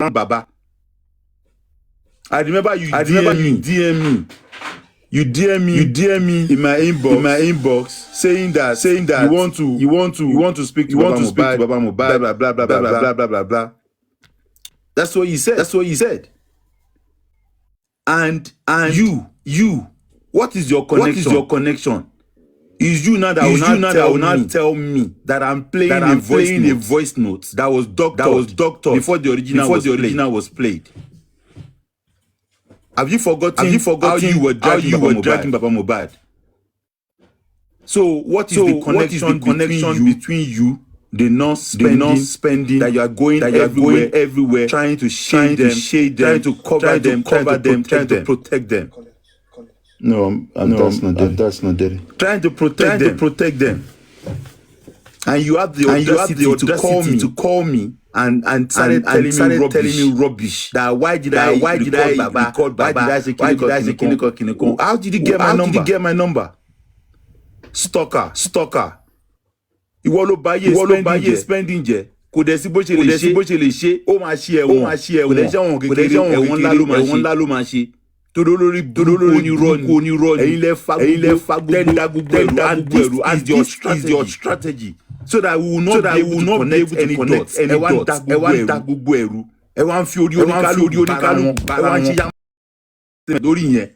Baba. I remember you DM me. You DM me in my inbox saying that you want to speak to Baba Mohbad, blah blah blah blah blah blah blah blah blah. That's what you said. And you, what is your connection? Is you now that will not tell me that I'm playing a voice note that was doctored before the original was played? Have you forgotten how you were dragging Baba Mohbad? So what is the connection between you, the non-spending that you are going everywhere, trying to shade them, trying to cover them, trying to protect them? No, that's not there. Trying to protect them. And you have the audacity to call me and started telling me rubbish. That why did I record Baba? Why did I say Kiniko? How did you get my number? Stalker. Ìwọ ló báyé spending jẹ. Kò dẹ̀ sí bó ṣe lè ṣe. Ó máa ṣe ẹ̀wọ̀n. Kò dẹ̀ ṣe ẹ̀wọ̀n kékeré. Ẹ̀wọ̀n ńlá ló máa ṣe. Todolórí onírọ́ ni. Ẹ̀yin lẹ fa gbogbo ẹ̀rù and is your strategy. So that we will not be able to connect any dots. Ẹ wá ń da gbogbo ẹ̀rù. Ẹ wá ń fi orí oníkálukú ẹ wá ń ṣe yá lórí yẹn.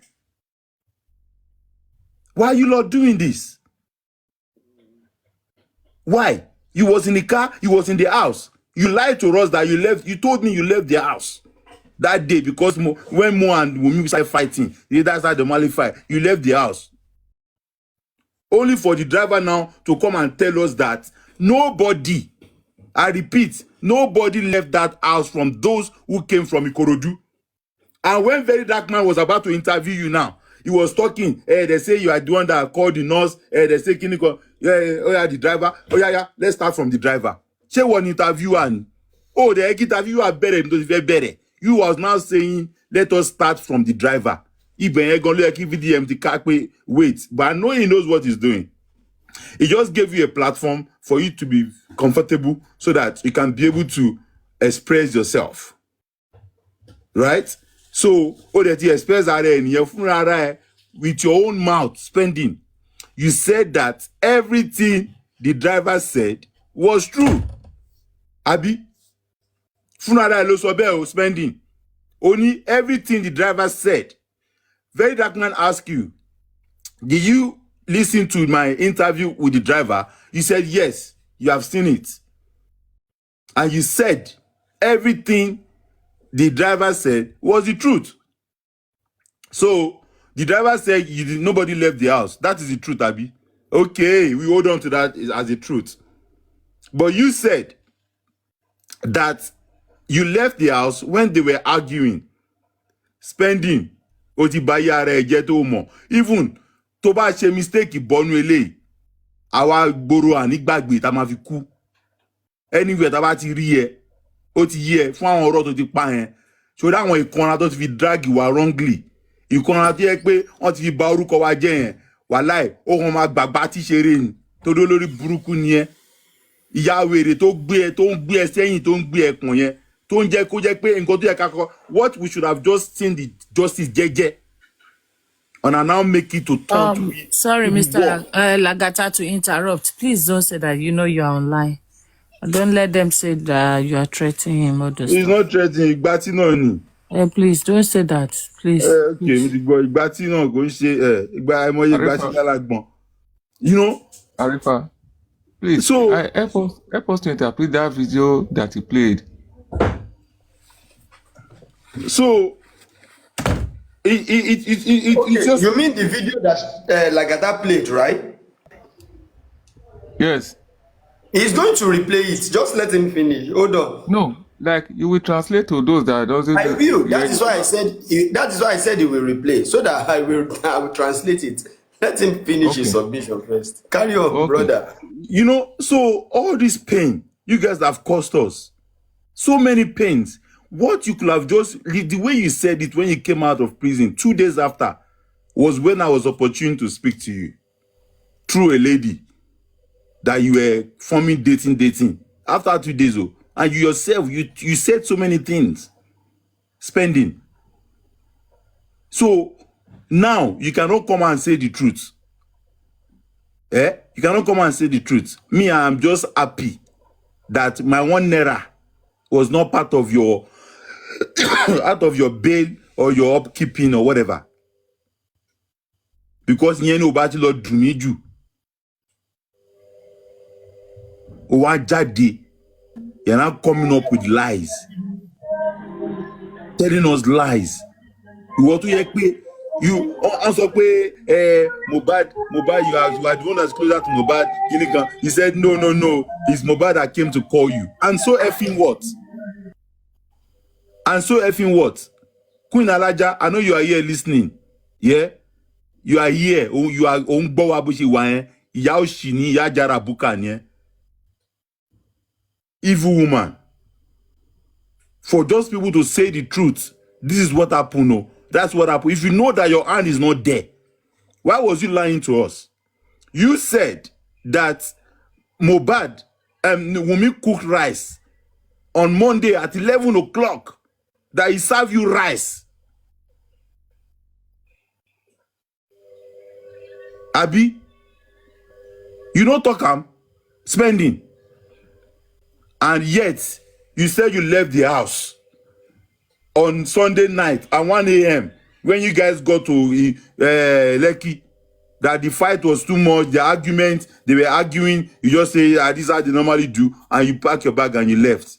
Why are you not doing this? Why? You was in the car, you was in the house. You lied to us that you left. You told me you left the house that day because when Mo and Wunmi started fighting, that's how the Mali fight. You left the house. Only for the driver now to come and tell us that nobody, I repeat, nobody left that house from those who came from Ikorodu. And when Very Dark Man was about to interview you now, he was talking, they say you are the one that called the nurse, they say Kiniko, the driver, let's start from the driver. Say one interviewer, the interviewer better. You was now saying, let us start from the driver. Wait, but I know he knows what he's doing. He just gave you a platform for you to be comfortable so that you can be able to express yourself. Right? So, that you express with your own mouth, spending. You said that everything the driver said was true. Abi? Spending. Only everything the driver said. Very Dark Man asked you, did you listen to my interview with the driver? You said yes, you have seen it. And you said everything the driver said was the truth. So the driver said nobody left the house. That is the truth, Abi. Okay, we hold on to that as the truth. But you said that you left the house when they were arguing, spending. Even tó bá ṣe mistake bọ́nú eléyìí, àwa gbòòrò ànígbàgbé tá máa fi kú. Anywhere tá bá ti rí ẹ, ó ti yẹ fún àwọn ọ̀rọ̀ tó ti pa yẹn. So that àwọn ìkanra tó ti fi drag wa wrongly. Ìkanra tó yẹ pé wọ́n ti fi ba orúkọ wa jẹ́ yẹn. Wàláì, ó kàn máa gbàgbá tí ṣeré ni. Tó dó lórí burúkú ni ẹ. Ìyá wèrè tó ń gbé ẹ sẹ́yìn tó ń gbé ẹ kàn yẹn. Tó ń jẹ́ kó jẹ́ pé nǹkan tó yẹ ká kọ́. What we should have just seen the justice jẹ́jẹ́. And I now make it to turn to it. Sorry, Mr. Lagata, to interrupt. Please don't say that you know you are online. Don't let them say that you are threatening him or those He's stuff. not threatening. Igbati no ni. Please don't say that. Please. Okay, Igbati no go ṣe Igbati lalagbon. You know? Arifa, please. So help us to interpret that video that he played. So it just. You mean the video that Lagata played, right? Yes. He's going to replay it. Just let him finish. Hold on. No, like you will translate to those that doesn't. I will. That is why I said. That is why I said he will replay, so that I will translate it. Let him finish his submission first. Carry on, brother. You know, so all this pain you guys have caused us, so many pains. What you could have just, the way you said it when you came out of prison 2 days after was when I was opportune to speak to you through a lady that you were forming dating. After 2 days, and you yourself, you said so many things. spending. So now you cannot come and say the truth. You cannot come and say the truth. Me, I am just happy that my 1 naira was not part of your out of your bail or your upkeeping or whatever. Because you know about Lord Dumiju. Owajade, you're now coming up with lies, telling us lies. You want to hear you also pay Mohbad, you are the one that's closer to Mohbad. He said no, it's Mohbad that came to call you. And so effing what? Queen Alaja, I know you are here listening. Yeah? You are here. You are evil woman. For those people to say the truth, this is what happened. No, that's what happened. If you know that your hand is not there, why was you lying to us? You said that Mohbad Wunmi cooked rice on Monday at 11 o'clock. That he served you rice. Abi, you don't talk spending. And yet, you said you left the house on Sunday night at 1 a.m. when you guys got to Lekki, that the fight was too much, the argument, they were arguing, you just say, this is how they normally do, and you pack your bag and you left.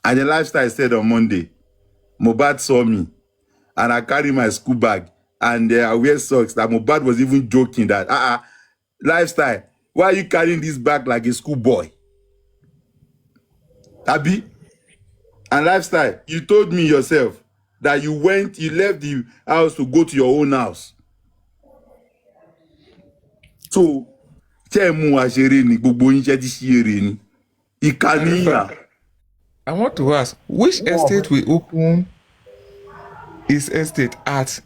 And the lifestyle said on Monday, Mohbad saw me, and I carry my school bag, and I wear socks, that Mohbad was even joking that, lifestyle, why are you carrying this bag like a schoolboy? Abi, and lifestyle, you told me yourself that you left the house to go to your own house. So, I want to ask, which estate will open his estate at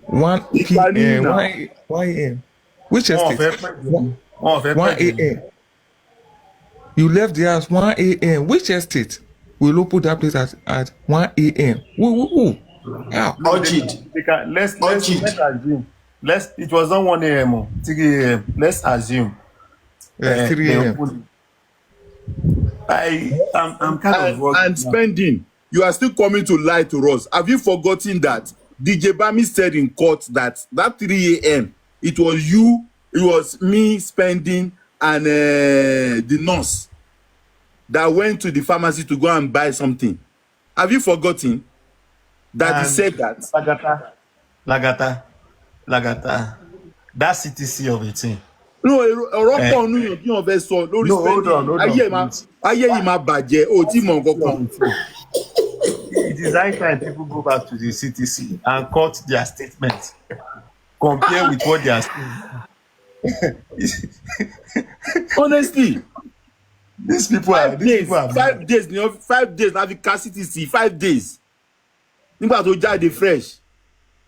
1 p.m. 1 a.m.? Which estate? 1 a.m. You left the house 1 a.m. Which estate will open that place at 1 a.m.? Who? How? Let's assume. It was not 1 a.m. 3 a.m. Let's assume. 3 a.m. I'm kind of and spending. You are still coming to lie to us. Have you forgotten that DJ Bami said in court that 3 a.m. it was you, it was me, spending, and the nurse that went to the pharmacy to go and buy something. Have you forgotten that he said that? Lagata. That CTC of a thing. No, hold on. It is high time people go back to the CTC and cut their statement. Compare with what they are saying. Honestly, these people are 5 days. 5 days. Now the CTC 5 days. They fresh.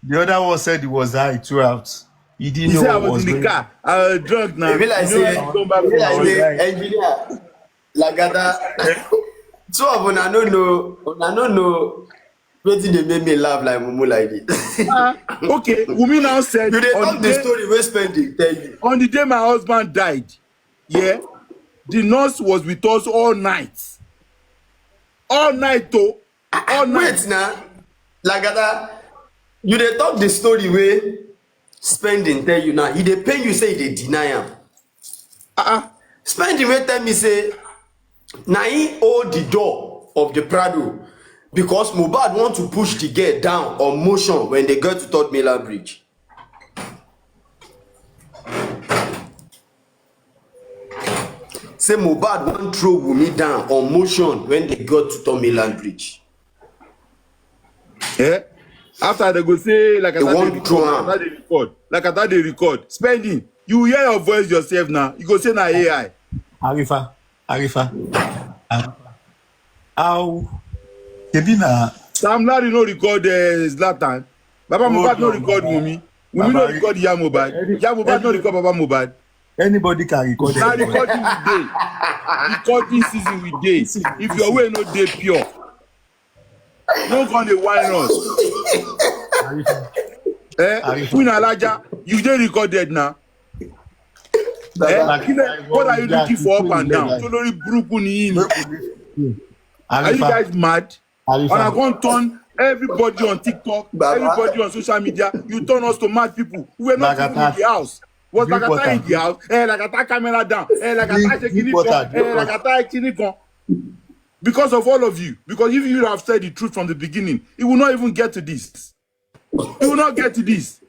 The other one said he was high throughout. He didn't know said what I was in the car. I was drunk now. Engineer, Lagata. Two of them, I don't know. Wetin dey make me laugh like mumu like this. Okay, Wunmi now said you dey talk the story wey spending tell you. On the day my husband died, yeah, the nurse was with us all night. All night. Wait now, Lagata, you dey talk the story wey spending tell you now. He dey pay you say he dey deny am. Spending wey tell me say na he hold the door of the Prado because Mohbad want to push the girl down on motion when they get to Third Mainland Bridge. Say Mohbad want throw Wunmi down on motion when they got to Third Mainland Bridge. Yeah. After they go say like I thought they record. Spending. You hear your voice yourself now. You go say na AI. Arifa. How? Sam Larry no record Zlatan. Baba Mohbad no record Wunmi. Wunmi no record Iya Mohbad. Iya Mohbad no record Baba Mohbad. Anybody can record it. Now recording with day. Recording season with day. If your way no dey pure. No gun dey whine us. Queen Alaja, you dey recorded now. What are you looking for up and down? Tolori burúkú ni yín. Are you guys mad? And I can't turn everybody on TikTok, everybody on social media. You turn us to mad people. We were not even in the house. Was Lagata in the house? Lagata camera down. Lagata taking it. Because of all of you. Because if you have said the truth from the beginning, it will not even get to this. It will not get to this.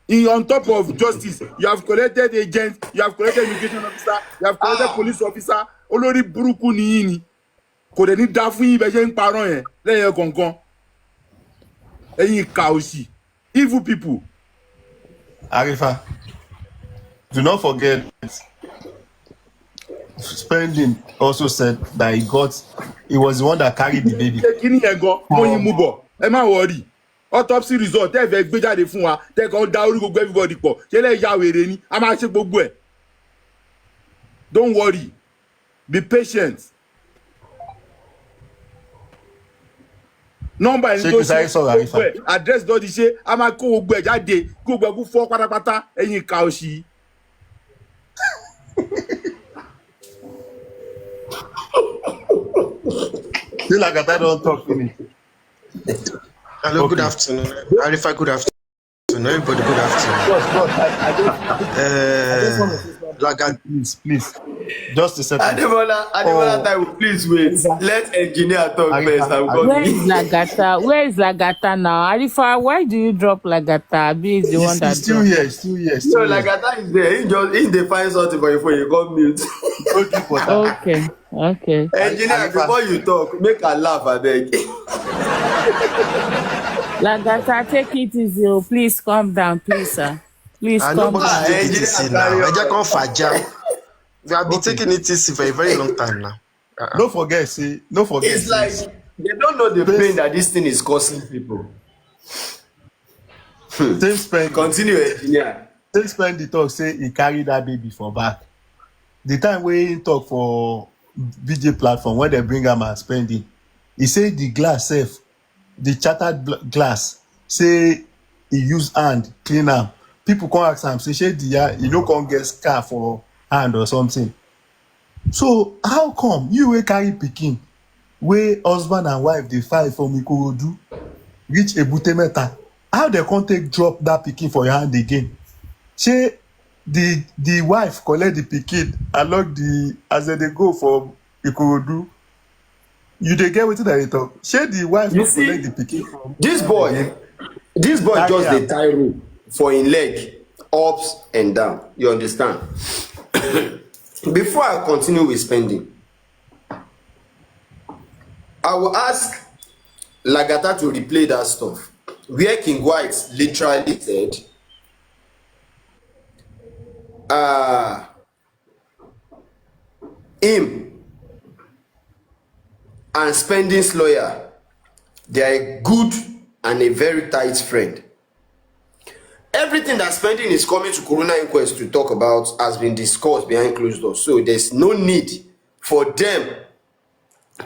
On top of justice, you have collected agents, you have collected immigration officer, you have collected police officer. Olórí burúkú ni yín ni. Kò dẹ̀ ní dá fún yín bẹ́ẹ̀ ṣe ń parọ́ yẹn lẹ́yìn kọ̀ọ̀kan. Ẹ̀yin ìkà òṣì. Evil people. Arifa, do not forget, Spending also said that he was the one that carried the baby. Kíní yẹn gan, mo yin mú bọ̀, ẹ má worry. Autopsy result tẹ́ fẹ́ gbé jáde fún wa, tẹ́ kàn dá orí gbogbo everybody pọ̀, ṣé lẹ́ ya wèrè ni, a máa ṣe gbogbo ẹ̀. Don't worry, be patient. Number ẹni tó ṣe gbogbo ẹ̀, address tó ti ṣe, a máa kó gbogbo ẹ̀ jáde, gbogbo ẹ̀ kú fọ́ pátápátá, ẹ̀yin ìkà òṣì. Still Lagata don't talk to me. Hello, okay. Good afternoon. Arifa, good afternoon. Everybody, good afternoon. I just want to say Lagata, please. Just a second. Ademola, please wait. Let engineer talk first. Where is Lagata? Where is Lagata now? Arifa, why do you drop Lagata? Abi is the one that still here. No, Lagata is there. He defines something before you got mute. Okay. Engineer, before you talk, make a laugh, I beg. Lagata, take it easy. Please calm down, please, sir. Please calm down. Take it easy now. I just can't faja. We have been taking it easy for a very long time now. Don't forget. It's like they don't know the pain that this thing is causing people. Same spend. Continue, engineer. Same spend the talk say he carried that baby for back. The time when he talk for VJ platform when they bring him and spending, he say the glass safe, the shattered glass, say he use hand clean am. People come ask him, say shey you no come get scar for hand or something. So how come you wey carry pikin wey husband and wife dey fight for Ikorodu reach Ebute Meta, how they come take drop that pikin for your hand again? Shey the wife collect the pikin along the as they go for Ikorodu, you dey get wetin I dey talk? Shey the wife you collect the pikin from this boy just dey tie rope for him leg ups and down, you understand? Before I continue with spending, I will ask Lagata to replay that stuff where King White literally said him and Spending's lawyer, they are a good and a very tight friend. Everything that Spending is coming to Coroner Inquest to talk about has been discussed behind closed doors. So there's no need for them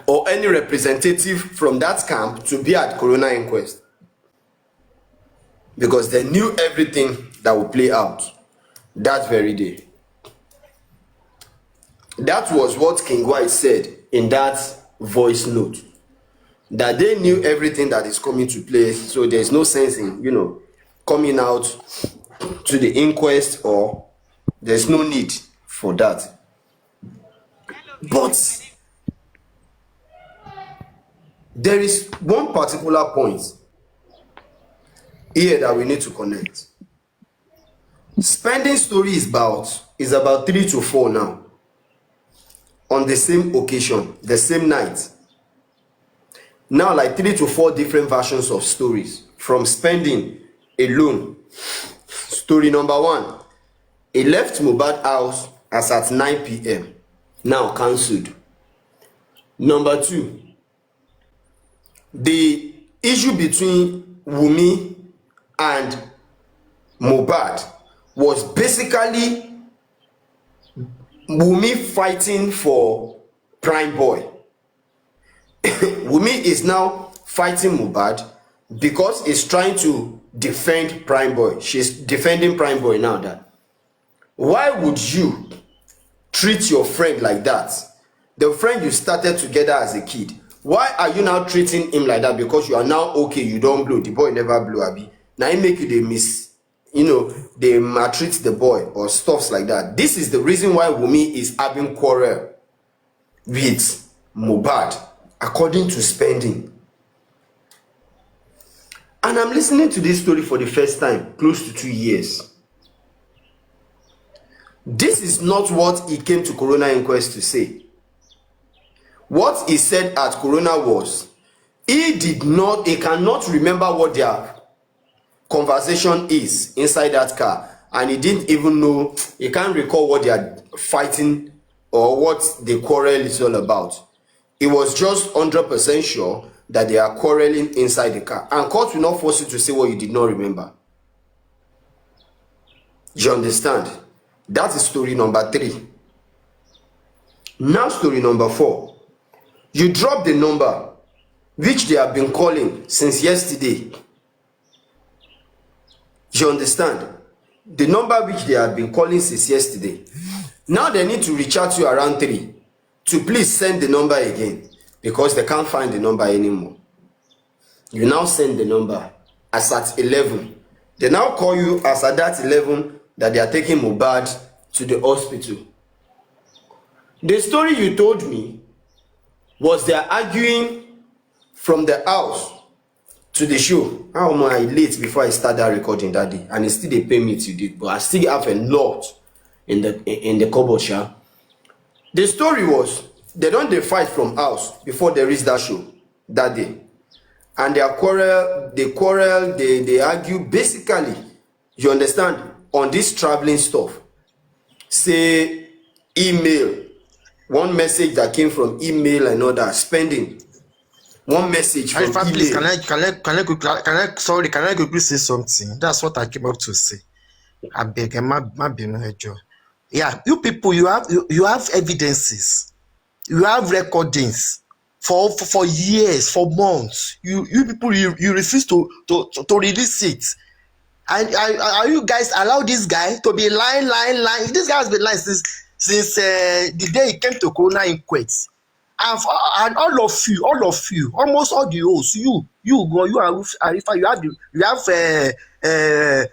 or any representative from that camp to be at Coroner Inquest, because they knew everything that would play out that very day. That was what King White said in that voice note, that they knew everything that is coming to play, so there's no sense in coming out to the inquest, or there's no need for that. But there is one particular point here that we need to connect. Spending story is about 3 to 4 now, on the same occasion, the same night. Now like 3 to 4 different versions of stories from Spending alone. Story number 1, he left Mohbad house as at 9 p.m. now cancelled. Number 2, the issue between Wunmi and Mohbad was basically Wunmi fighting for Prime Boy. Wunmi is now fighting Mohbad because he's trying to defend Prime Boy. She's defending Prime Boy now. That why would you treat your friend like that? The friend you started together as a kid. Why are you now treating him like that? Because you are now okay, you don't blow. The boy never blew, Abi. Now he make you they maltreat the boy or stuffs like that. This is the reason why Wunmi is having quarrel with Mohbad, according to Spending. And I'm listening to this story for the first time, close to 2 years. This is not what he came to Coroner Inquest to say. What he said at Coroner was, he cannot remember what their conversation is inside that car. And he didn't even know, he can't recall what they are fighting or what the quarrel is all about. He was just 100% sure that they are quarreling inside the car. And court will not force you to say what you did not remember. You understand? That is story number 3. Now story number 4. You drop the number which they have been calling since yesterday. You understand? The number which they have been calling since yesterday. Now they need to reach out to you around 3 to please send the number again because they can't find the number anymore. You now send the number as at 11. They now call you as at that 11 that they are taking Mohbad to the hospital. The story you told me was they are arguing from the house to the show. How am I late before I start that recording that day? And still they pay me till date, but I still have a lot in the cupboard. Yeah? The story was they fight from house before there is that show that day. And they quarrel, they argue basically, you understand, on this traveling stuff. Say email, one message that came from email and all that, Spending. One message from Arifa, email. please, can I quickly say something? That's what I came up to say. I beg, yeah, you people, you have evidences, you have recordings for years, for months. You people, you refuse to release it. And are you guys allow this guy to be lying? This guy has been lying since the day he came to Coroner Inquest. And all of you, almost all the hosts, you are Arifa, you have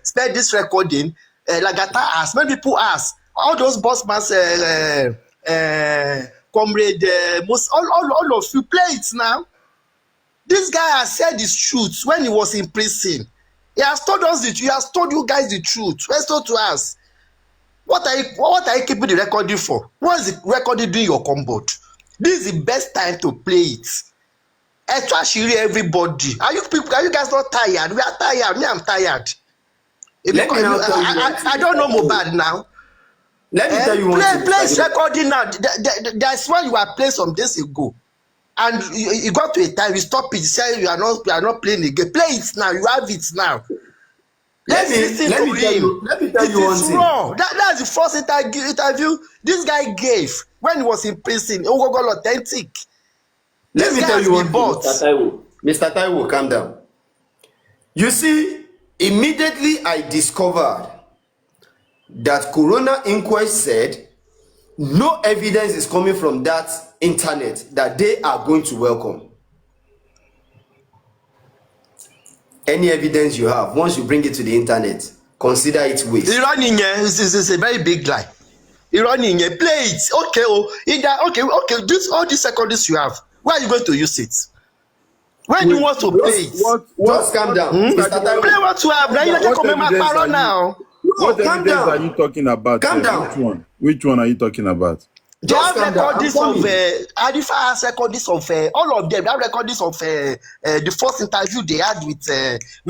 spent this recording. Lagata asked, many people ask, all those boss man, comrade, most all of you play it now. This guy has said his truth when he was in prison. He has told us the truth. He has told you guys the truth. Let's talk to us. What are you keeping the recording for? What is the recording doing your cupboard? This is the best time to play it. Especially everybody. Are you guys not tired? We are tired. Me, I'm tired. I don't know Mohbad now. Let me tell you one thing. Play recording now. That's why you are playing some days ago. And you got to a time, you stop it, you say you are not playing again. Play it now, you have it now. Let me tell you one thing. It's wrong. That's the first interview this guy gave when he was in prison. Authentic. Let me tell you one thing, Mr. Taiwo, calm down. You see, immediately I discovered that Coroner Inquest said no evidence is coming from that internet that they are going to welcome. Any evidence you have, once you bring it to the internet, consider it waste. Ironian is a very big lie. Ironian, play it. Okay. This all these seconds you have, where are you going to use it? When you want to play it? Just calm down. Play what you have. Now you can come my parole now. What evidence are you talking about? Calm down. Which one are you talking about? They have recordings of Arifa has recordings of all of them. They have recordings of the first interview they had with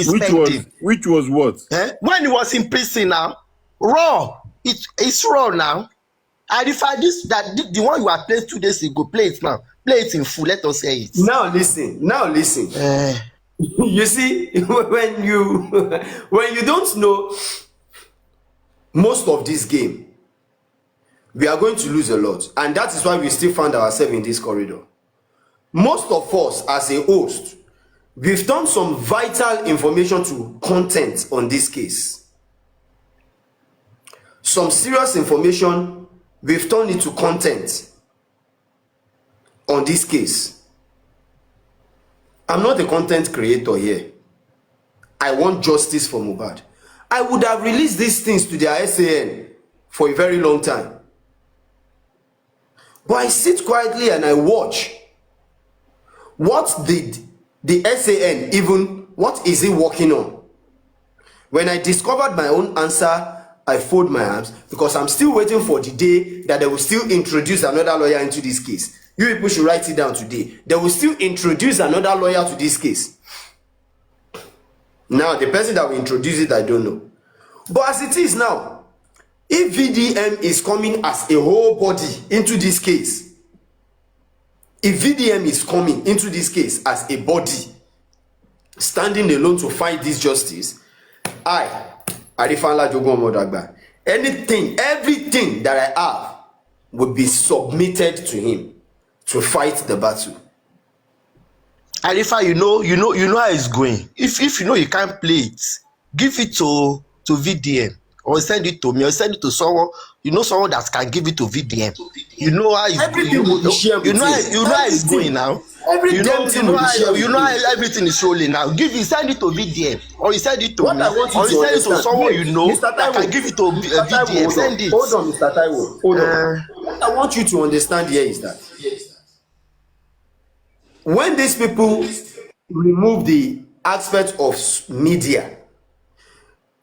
Spending. Which was what? When he was in prison now, raw. It's raw now. Arifa, the one you are playing 2 days ago, play it now. Play it in full. Let us hear it. Now listen. You see, when you don't know most of this game, we are going to lose a lot, and that is why we still find ourselves in this corridor. Most of us as a host, we've turned some vital information to content on this case. Some serious information, we've turned it to content on this case. I'm not a content creator here. I want justice for Mohbad. I would have released these things to their SAN for a very long time. But I sit quietly and I watch. What did the SAN even, what is it working on? When I discovered my own answer, I fold my arms because I'm still waiting for the day that they will still introduce another lawyer into this case. You people should write it down today. They will still introduce another lawyer to this case. Now, the person that will introduce it, I don't know. But as it is now, if VDM is coming as a whole body into this case, if VDM is coming into this case as a body, standing alone to fight this justice, Arifa, anything, everything that I have would be submitted to him to fight the battle. Arifa, you know how it's going. If you know you can't play it, give it to VDM or send it to me or send it to someone. You know someone that can give it to VDM. You know how it's going. You know how it's going now. You know how everything is rolling now. Send it to VDM or you send it to me or you send it to someone you know that can give it to VDM. Send it. Hold on, Mr. Taiwo. Hold on. What I want you to understand here is that when these people remove the aspect of media,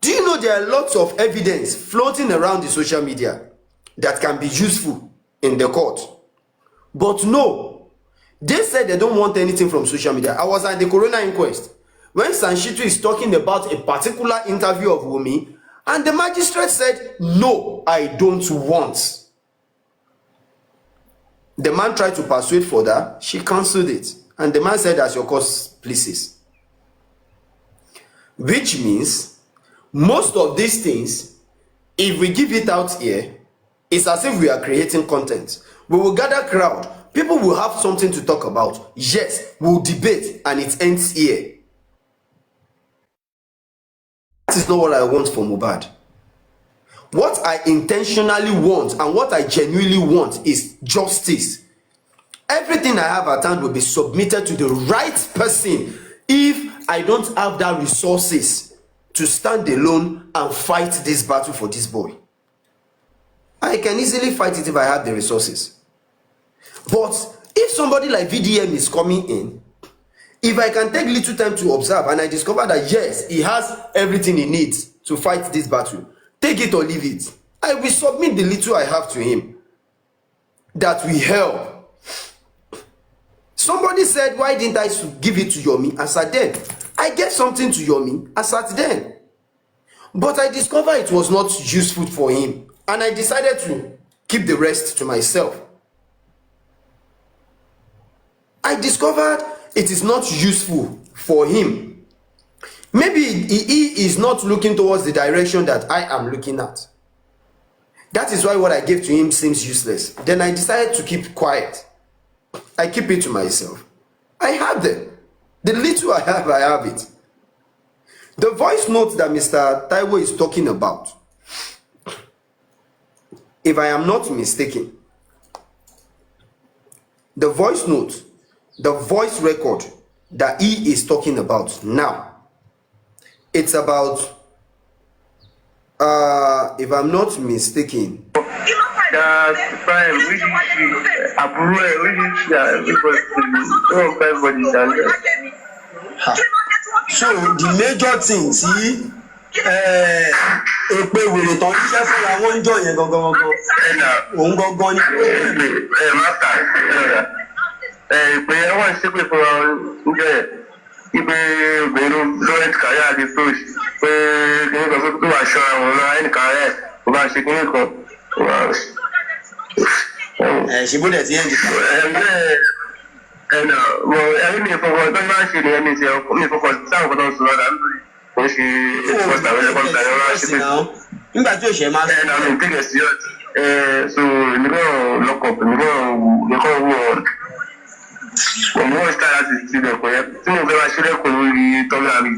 do you know there are lots of evidence floating around the social media that can be useful in the court? But no, they said they don't want anything from social media. I was at the coroner inquest when Sanshitu is talking about a particular interview of Wumi, and the magistrate said, no, I don't want. The man tried to persuade further, she cancelled it. And the man said, as your cause pleases. Which means, most of these things, if we give it out here, it's as if we are creating content. We will gather crowd. People will have something to talk about. Yes, we'll debate and it ends here. That is not what I want for Mohbad. What I intentionally want and what I genuinely want is justice. Everything I have at hand will be submitted to the right person if I don't have that resources to stand alone and fight this battle for this boy. I can easily fight it if I have the resources. But if somebody like VDM is coming in, if I can take little time to observe and I discover that yes, he has everything he needs to fight this battle, take it or leave it. I will submit the little I have to him. That will help. Somebody said, why didn't I give it to Yomi? I said, then. I gave something to Yomi. I said, then. But I discovered it was not useful for him. And I decided to keep the rest to myself. I discovered it is not useful for him. Maybe he is not looking towards the direction that I am looking at. That is why what I gave to him seems useless. Then I decided to keep quiet. I keep it to myself. I have them. The little I have it. The voice note that Mr. Taiwo is talking about, if I am not mistaken, the voice note, the voice record that he is talking about now, it's about, if I'm not mistaken, so the major thing, see, èpè wèrè tán ṣiṣẹ́ fúnra wọn ń jọ yẹn gangan òun gangan ni. Máta ìpè yẹn wọ́n ṣépè fúnra wọn ń jọ yẹn ìpè obìnrin lawrence kaya àti frosh pé kíní kan tó wà ṣọ́ra wọn náà ẹnìkan rẹ̀ kó bá ṣe kíní kan. ṣìbúdẹ̀ tí yẹn jù. ẹ̀rí mi ìfọwọ́ tó máa ń ṣe nìyẹn mi ìfọwọ́ sáwọn kan tó ń sọ lọ́dà nítorí kò ṣe ìfọwọ́sà rẹ̀ kọ́ tàbí ọ̀rọ̀ ṣe pé. nígbà tí òṣèré máa ń sọ. mi tẹ́lẹ̀ sí ọ̀tí so nígbà lọ́kọ̀ nígbà wọ̀ When you start as a student, some of them are students who will tell me,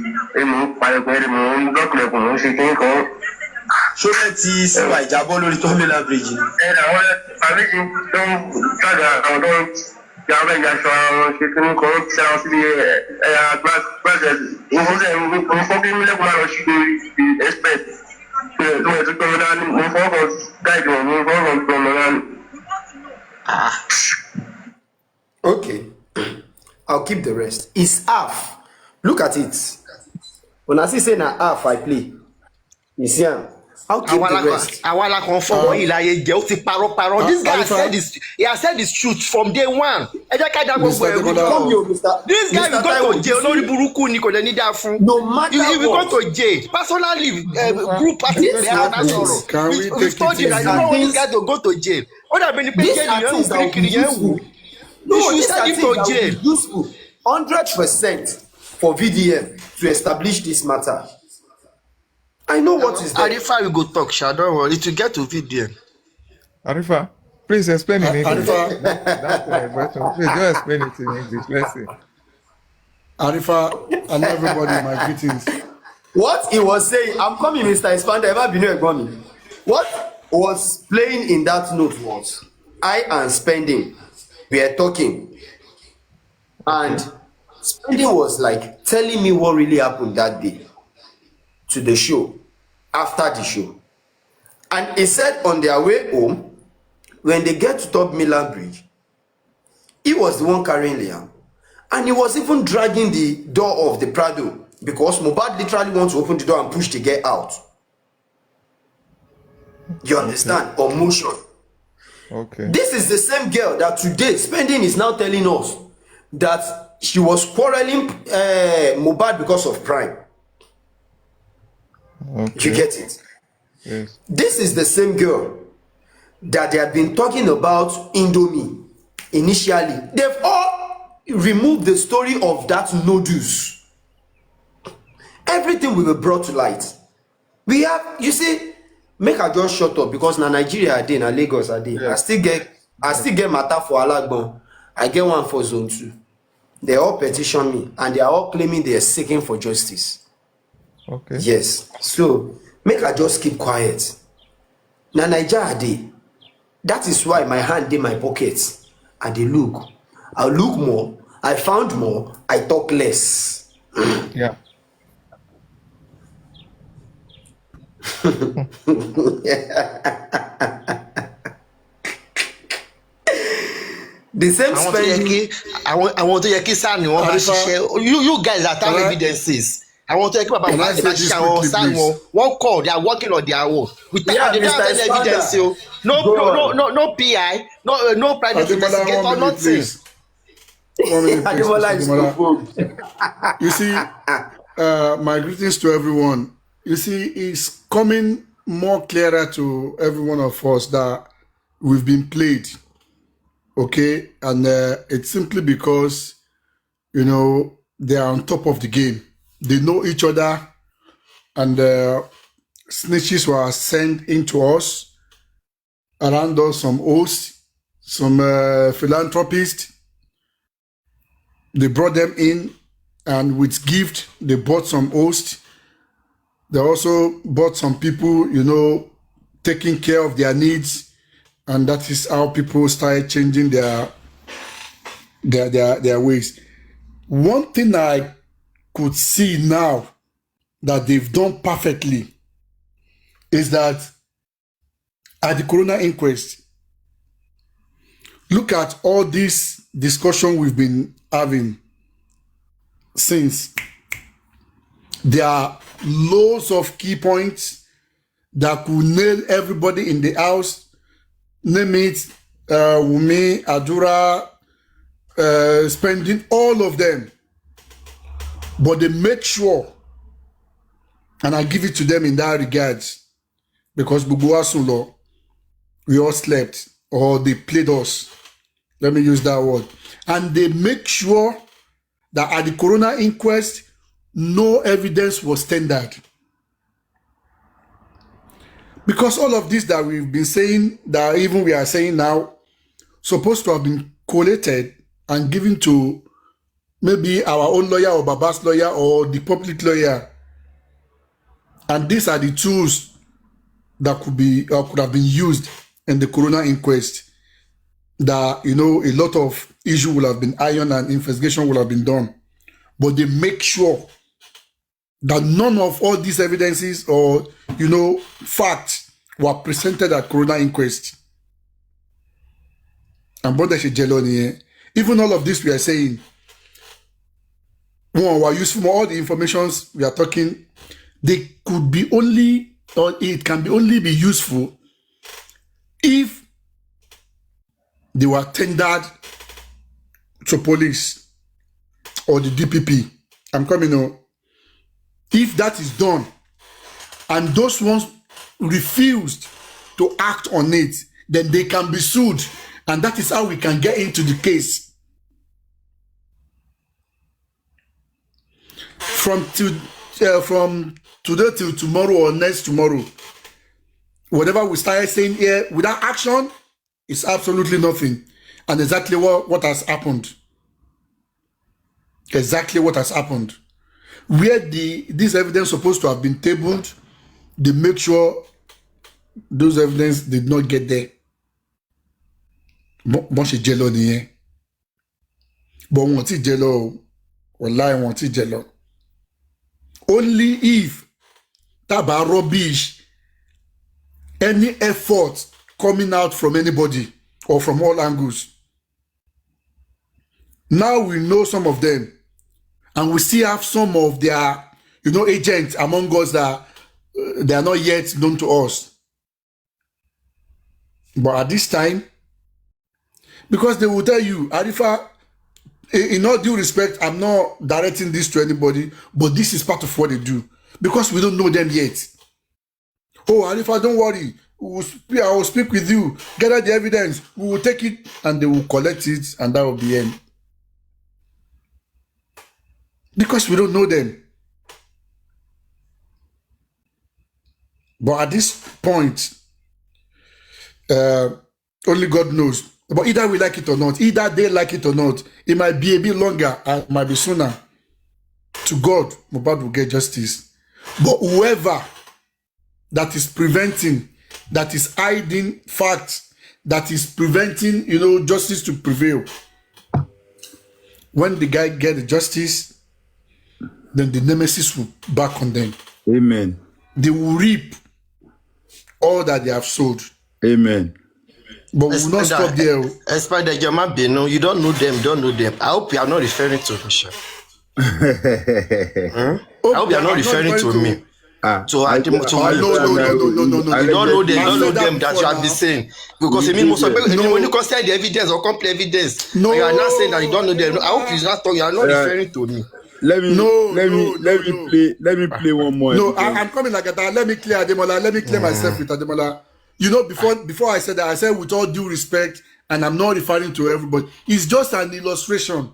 ṣó fẹ́ ti síwá ìjábọ̀ lórí tọ́mílà bridge ni. and I want to don't try to don't yàrá ìyàsọ àwọn ṣe kí ní kọ́ ṣe àwọn síbi glasses òun fọ́ kí mílẹ̀ kó máa lọ sí expect tó ẹ̀ tó tọ́ mi dání mo fọ́ kọ́ guide wọn mo fọ́ kọ́ tọ́ mi dání. Okay, I'll keep the rest. It's half. Look at it. When I say na half I play, you see am. I'll keep the rest. Awala confirm what ilaye je o ti parọ́. This guy said this. He has said this truth from day one. Ẹ jẹ́ ká dá gbogbo ẹ̀ Come here, Mr. This guy will go to jail. Olórí burúkú ni kò lè ní dá fún. No matter You will what. go to jail. Personally, group party they are not sorrow. Can we We take told it you that easy? you don't want this guy to go to jail. Ó dàbí ni pé These jail are yẹn things that will be kiri yẹn useful. wù. No, You should these send are him things to that jail. will be useful. 100% for VDM to establish this matter. I know what is there. Arifa will go talk, Sha. Don't worry. It will get to VDM. Arifa, please explain in English. Arifa, That's my question. Please just explain it in English. Let's see. Arifa, and everybody, my greetings. What he was saying, I'm coming, Mr. Expander, ever been here, Gwami. What was playing in that note was, I and Spending, we are talking. And Spending was like telling me what really happened that day to the show, after the show. And he said on their way home, when they get to Top Miller Bridge, he was the one carrying Liam. And he was even dragging the door of the Prado because Mohbad literally wants to open the door and push the girl out. You understand? Or motion. Okay. This is the same girl that today Spending is now telling us that she was quarreling Mohbad because of Prime. Okay. You get it? Yes. This is the same girl that they have been talking about Indomie initially. They've all removed the story of that noodles. Everything will be brought to light. We have, you see, make I just shut up because na Nigeria are there, na Lagos are there. Yeah. I still get matter for Alagbon. I get one for Zone 2. They all petition me and they are all claiming they are seeking for justice. Okay. Yes. So make I just keep quiet. Na Naija are there. That is why my hand in my pocket. And they look. I look more. I found more. I talk less. Yeah. The same Spending. Àwọn tó yẹ kí sáà ni wọ́n bá ṣiṣẹ́. You guys are time evidences. Àwọn tó yẹ kí bàbá wọn bá ṣiṣẹ́ àwọn sáà wọn. Wọ́n call, they are working on their own. They don't have any evidence. No PI, no private investigator, nothing. You see, my greetings to everyone. You see, it's coming more clearer to every one of us that we've been played. Okay, and it's simply because, you know, they are on top of the game. They know each other, and snitches were sent into us, around us, some hosts, some philanthropists. They brought them in, and with gift, they bought some hosts. They also bought some people, you know, taking care of their needs. And that is how people started changing their ways. One thing I could see now that they've done perfectly is that at the coroner inquest, look at all this discussion we've been having since. There are loads of key points that could nail everybody in the house. Name it, Wumi, Adura, Spending, all of them. But they make sure, and I give it to them in that regard, because Buguasulo, we all slept, or they played us. Let me use that word. And they make sure that at the coroner inquest, no evidence was tendered. Because all of this that we've been saying, that even we are saying now, supposed to have been collated and given to maybe our own lawyer or Baba's lawyer or the public lawyer. And these are the tools that could be or could have been used in the coroner inquest. That, you know, a lot of issue will have been ironed and investigation will have been done. But they make sure that none of all these evidences or, you know, facts were presented at coroner inquest. And brother Shejeloni, even all of this we are saying, one were useful, all the informations we are talking, they could be only, or it can be only be useful if they were tendered to police or the DPP. I'm coming on. If that is done, and those ones refused to act on it, then they can be sued. And that is how we can get into the case. From today till tomorrow or next tomorrow, whatever we started saying here, without action, it's absolutely nothing. And exactly what has happened. Exactly what has happened. Where this evidence supposed to have been tabled, they make sure those evidence did not get there. Bon she jello niye. But wọ́n ti jello. Wallahi wọ́n ti jello. Only if taba rubbish, any effort coming out from anybody or from all angles. Now we know some of them, and we still have some of their, you know, agents among us that they are not yet known to us. But at this time, because they will tell you, Arifa, in all due respect, I'm not directing this to anybody, but this is part of what they do. Because we don't know them yet. Oh, Arifa, don't worry. I will speak with you. Gather the evidence. We will take it, and they will collect it, and that will be end. Because we don't know them. But at this point, only God knows. But either we like it or not, either they like it or not, it might be a bit longer, it might be sooner. To God, Mohbad will get justice. But whoever that is preventing, that is hiding facts, that is preventing, you know, justice to prevail, when the guy get the justice, then the nemesis will back on them. Amen. They will reap all that they have sowed. Amen. But we will not stop there. Spider, you don't know them. I hope you are not referring to me, sir. I hope you are not referring to me. No. You don't know them that you have been saying. Because when you consider the evidence or complete evidence, you are not saying that you don't know them. I hope you are not referring to me. Let me play one more. No, I'm coming like that. Let me clear Ademola. Let me clear myself with Ademola. You know, before I said that, I said with all due respect, and I'm not referring to everybody. It's just an illustration.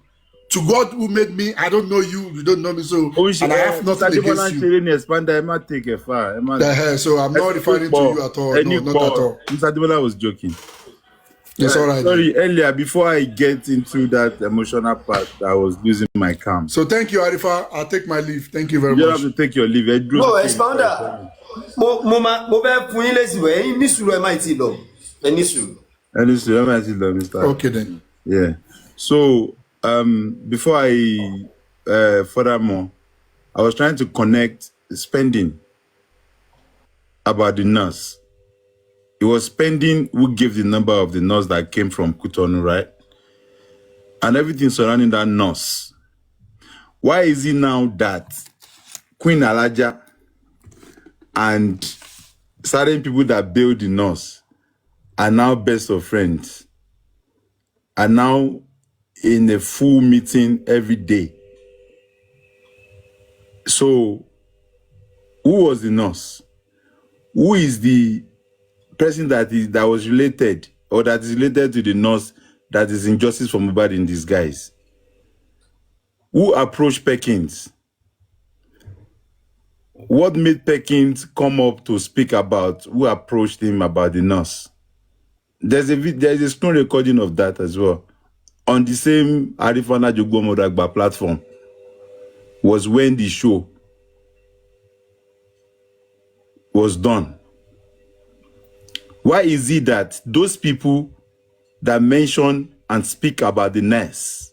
To God who made me, I don't know you, you don't know me, so and I have nothing against you. So I'm not referring to you at all. No, not at all. Mr. Ademola was joking. It's all right. Sorry, earlier, before I get into that emotional part, I was losing my calm. So thank you, Arifa. I'll take my leave. Thank you very much. You don't have to take your leave. No, expounder. Okay then. Yeah. So before I furthermore, I was trying to connect spending about the nurse. It was spending who gave the number of the nurse that came from Cotonou, right? And everything surrounding that nurse. Why is it now that Queen Alaja and certain people that build the nurse are now best of friends, are now in a full meeting every day? So, who was the nurse? Who is the person that was related or that is related to the nurse that is in justice for Mohbad in disguise? Who approached Perkins? What made Perkins come up to speak about who approached him about the nurse? There's a screen recording of that as well. on the same Arifa Najogbo platform was when the show was done. Why is it that those people that mention and speak about the nurse,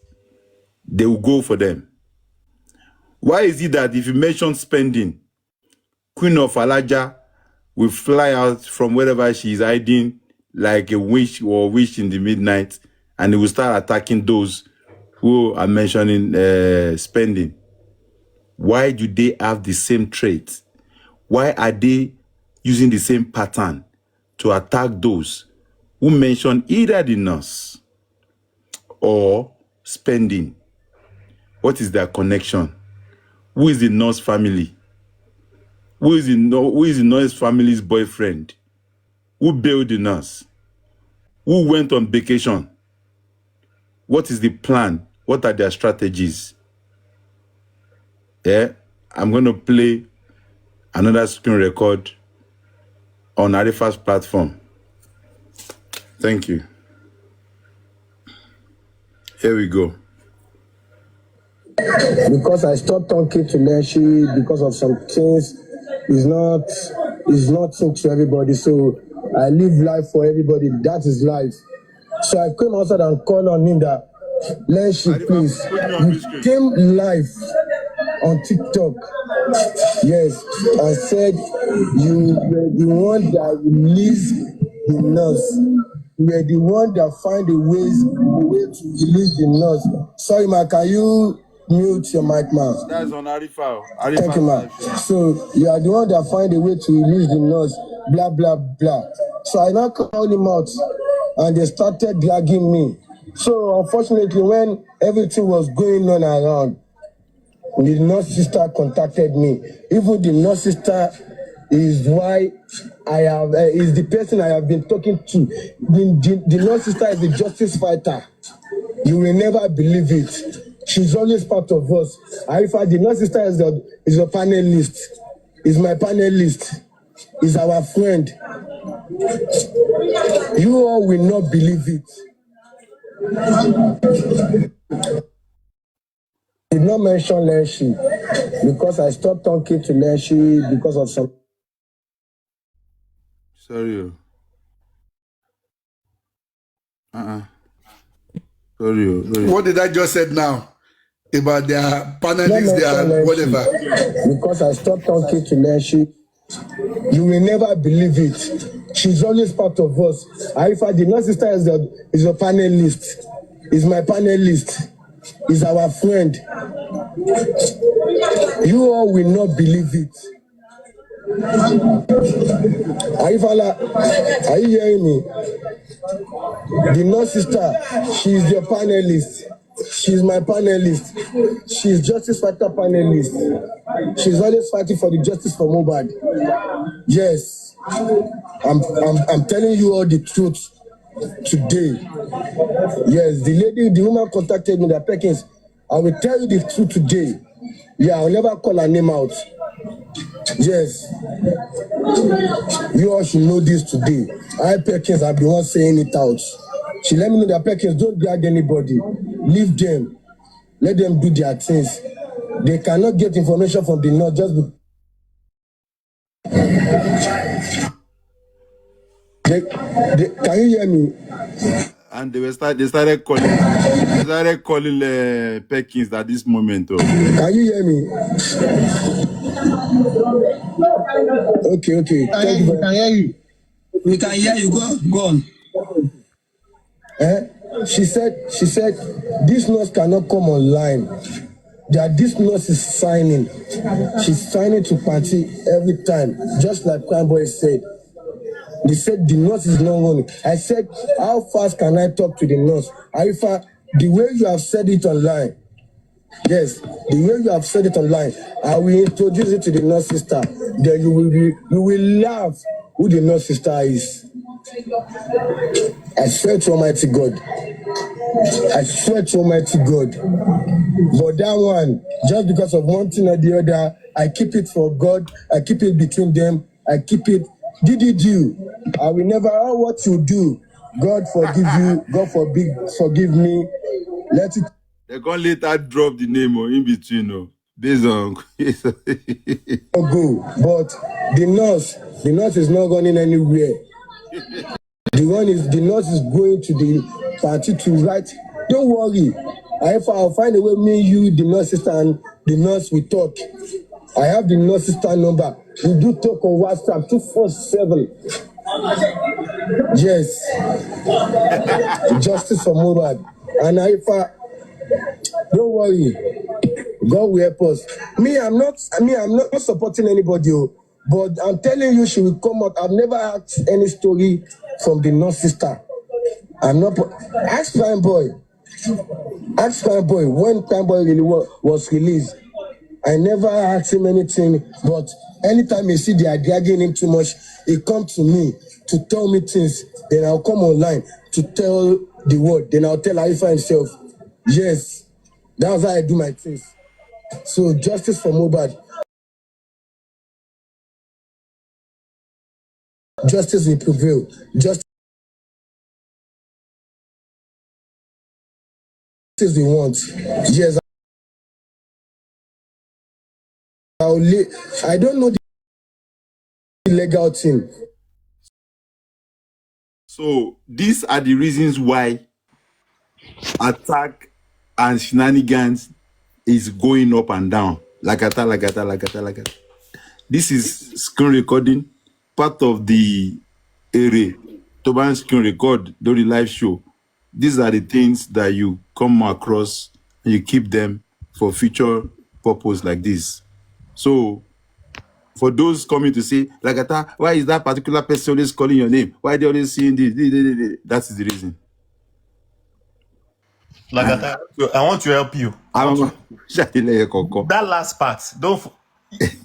they will go for them? Why is it that if you mention spending, Queen of Alaja will fly out from wherever she is hiding like a witch or witch in the midnight, and they will start attacking those who are mentioning spending? Why do they have the same traits? Why are they using the same pattern to attack those who mention either the nurse or spending? What is their connection? Who is the nurse family? Who is the nurse family's boyfriend? Who bailed the nurse? Who went on vacation? What is the plan? What are their strategies? Yeah, I'm going to play another screen record on Arifa's platform. Thank you. Here we go. Because I stopped talking to Leshi because of some things is not to everybody. So I live life for everybody. That is life. So I came outside and called on him that Leshi, please, you came live on TikTok. Yes, I said you were the one that released the nurse. You were the one that find the way to release the nurse. Sorry, ma, can you mute your mic, ma? That's on Arifa. Thank you, ma. So you are the one that find a way to release the nurse, blah, blah, blah. So I now called him out and they started dragging me. So unfortunately, when everything was going on around, the nurse sister contacted me. Even the nurse sister is why I have is the person I have been talking to. The nurse sister is a justice fighter. You will never believe it. She's always part of us. Arifa, the nurse sister is a panelist. Is my panelist. Is our friend. You all will not believe it. I did not mention Leshi because I stopped talking to Leshi because of some. Sorry. Sorry. What did I just said now about their panelists, their whatever? Because I stopped talking to Leshi. You will never believe it. She's always part of us. Arifa, the nurse sister is a panelist. Is my panelist. Is our friend. You all will not believe it. Arifa, are you hearing me? The nurse sister, she's your panelist. She's my panelist. She's justice fighter panelist. She's always fighting for the justice for Mohbad. Yes, I'm telling you all the truth today. Yes, the woman contacted me, that Perkins. I will tell you the truth today. Yeah, I'll never call her name out. Yes, you all should know this today. I, Perkins, I've been one saying it out. She let me know that Perkins, don't drag anybody. Leave them. Let them do their things. They cannot get information from the north just because. Can you hear me? And they started calling Perkins at this moment. Can you hear me? Okay. We can hear you. We can hear you. Go on. She said, this nurse cannot come online. That this nurse is signing. She's signing to party every time, just like Prime Boy said. They said the nurse is not running. I said, how fast can I talk to the nurse? Arifa, the way you have said it online, yes, the way you have said it online, I will introduce it to the nurse sister. Then you will laugh who the nurse sister is. I swear to Almighty God. I swear to Almighty God. But that one, just because of one thing or the other, I keep it for God. I keep it between them. I keep it. Did you? I will never. What you do, God forgive you. God forgive me. let it They can later drop the name in between, based on. go. But the nurse is not going anywhere. The nurse is going to the party to write. Don't worry. I'll find a way, me, you, the nurse sister, and the nurse we talk. I have the nurse sister number. We do talk on WhatsApp 247. Yes. Justice for Mohbad. And Arifa, don't worry. God will help us. I'm not supporting anybody, but I'm telling you, she will come out. I've never asked any story from the nurse sister. I'm not. Ask Prime Boy. Ask Prime Boy when Prime Boy really was released. I never asked him anything, but anytime you see they are dragging him too much, he come to me to tell me things. Then I'll come online to tell the world. Then I'll tell Arifa himself. Yes, that's how I do my things. So justice for Mohbad. Justice will prevail. Justice we want. Yes. I don't know the legal thing. So these are the reasons why attack and shenanigans is going up and down. Like. This is screen recording, part of the area. Toban screen record during the live show. These are the things that you come across and you keep them for future purpose like this. So for those coming to say, Lagata, why is that particular person always calling your name? Why are they always seeing this? That is the reason. Lagata, I want to help you. That last part,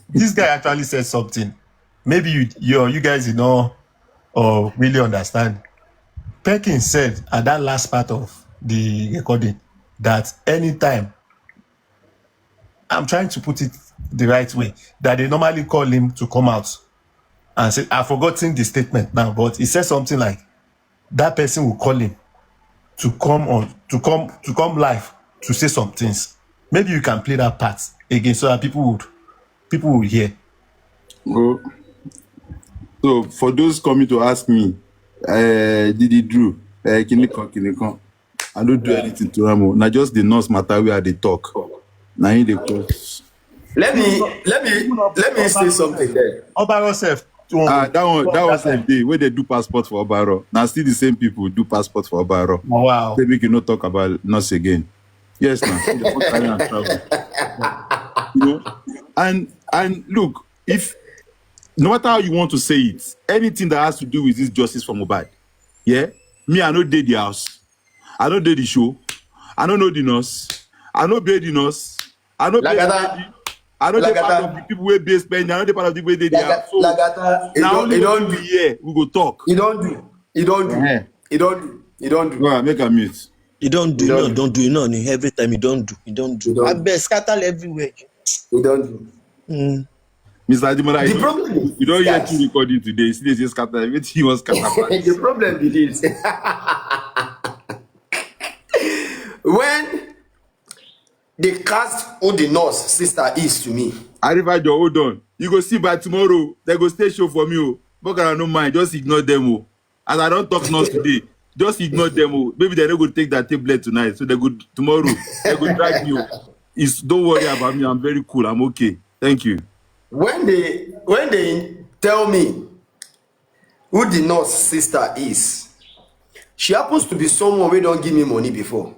this guy actually said something. Maybe you guys did not really understand. Perkins said at that last part of the recording that anytime, I'm trying to put it the right way, that they normally call him to come out and say, I've forgotten the statement now, but he said something like that person will call him to come live to say some things. Maybe you can play that part again so that people would hear. Well, so for those coming to ask me, Didi Drew, Kinikon, I don't do anything to Ramo. Now just the nurse matter where they talk. Now in the course. Let me say something there. Obaro self. That was the day where they do passport for Obaro. Now still the same people do passport for Obaro. Wow. Maybe we cannot talk about nurse again. Yes, now and travel. You know, and look, if no matter how you want to say it, anything that has to do with this justice for Mohbad, yeah, me I know the house, I know the show, I don't know the nurse, I know the nurse, I know I know the part of the people where they spend, I know the part of the way they are. So now only don't be here, we go talk. You don't do. Go ahead, make a mute. You don't do, every time you don't do. I bet scatter everywhere. You don't do. Mr. Adimola, the problem is, you don't hear two recording today. See, they scatter everything. He was scatter. The problem is this. When they cast who the nurse sister is to me. Arifa, hold on. You go see by tomorrow. They go stay show for me. Oh. But I don't mind. Just ignore them. Oh. As I don't talk nurse today, just ignore them. Oh. Maybe they're not going to take that tablet tonight. So they go tomorrow. They go drag you. Don't worry about me. I'm very cool. I'm okay. Thank you. When they tell me who the nurse sister is, she happens to be someone who don't give me money before.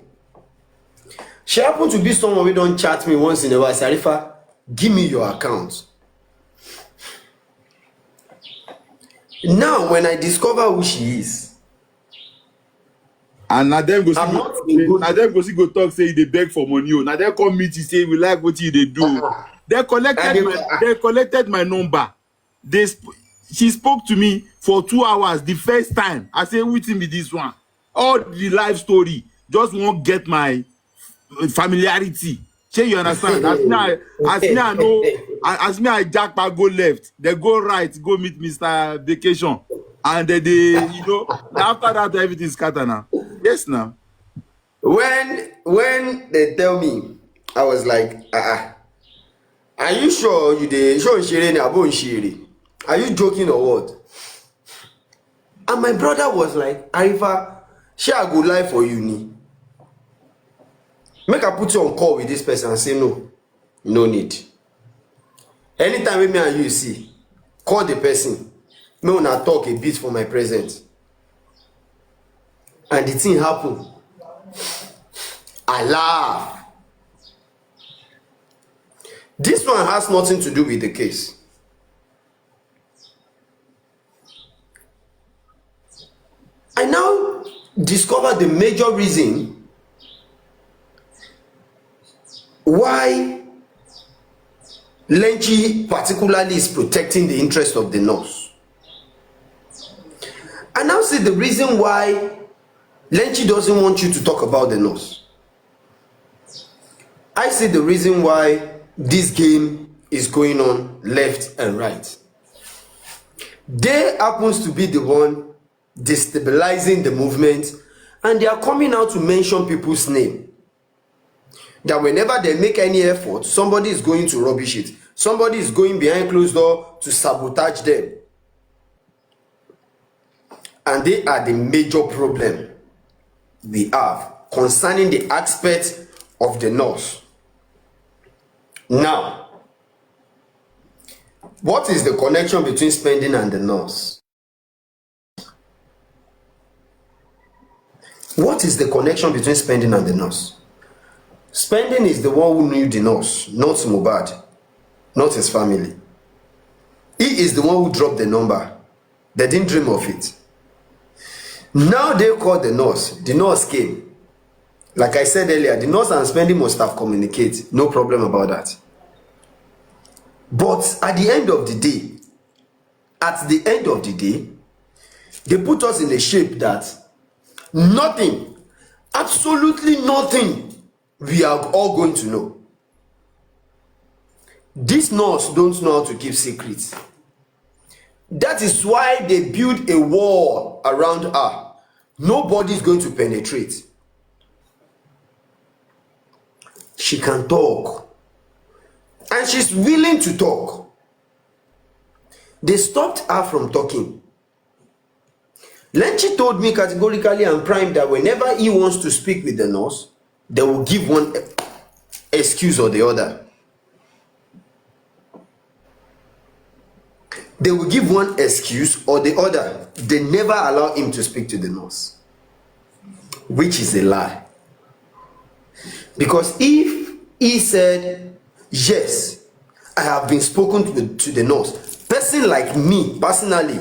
She happens to be someone who don't chat me once in a while. Say, Arifa, give me your account. Now, when I discover who she is, and now them go go talk say they beg for money. Now they come meet you say we like what you they do. They collected my number. She spoke to me for 2 hours the first time. I say, which be this one? All the life story. Just won't get my familiarity. Say you understand? As me I jackpot go left, they go right, go meet Mr. Vacation. And they after that everything scatter now. Yes now. when they tell me, I was like, are you sure you dey show shiri ni abo shiri? Are you joking or what? And my brother was like, Arifa, shey I go lie for you ni? Make I put you on call with this person and say no, no need. Anytime with me and you see, call the person. Me una talk a bit for my present. And the thing happen. I laugh. This one has nothing to do with the case. I now discover the major reason why Lenchi particularly is protecting the interest of the nurse. I now see the reason why Lenchi doesn't want you to talk about the nurse. I see the reason why this game is going on left and right. They happens to be the one destabilizing the movement, and they are coming out to mention people's name. That whenever they make any effort, somebody is going to rubbish it. Somebody is going behind closed door to sabotage them. And they are the major problem we have concerning the aspect of the nurse. Now, what is the connection between spending and the nurse? What is the connection between spending and the nurse? Spending is the one who knew the nurse, not Mohbad, not his family. He is the one who dropped the number. They didn't dream of it. Now they called the nurse came. Like I said earlier, the nurse and spending must have communicated. No problem about that. But at the end of the day, they put us in a shape that nothing, absolutely nothing, we are all going to know. This nurse don't know how to keep secrets. That is why they build a wall around her. Nobody is going to penetrate. She can talk. And she's willing to talk. They stopped her from talking. Lenchi told me categorically and prime that whenever he wants to speak with the nurse, they will give one excuse or the other. They will give one excuse or the other. They never allow him to speak to the nurse, which is a lie. Because if he said, yes, I have been spoken to the nurse, person like me, personally,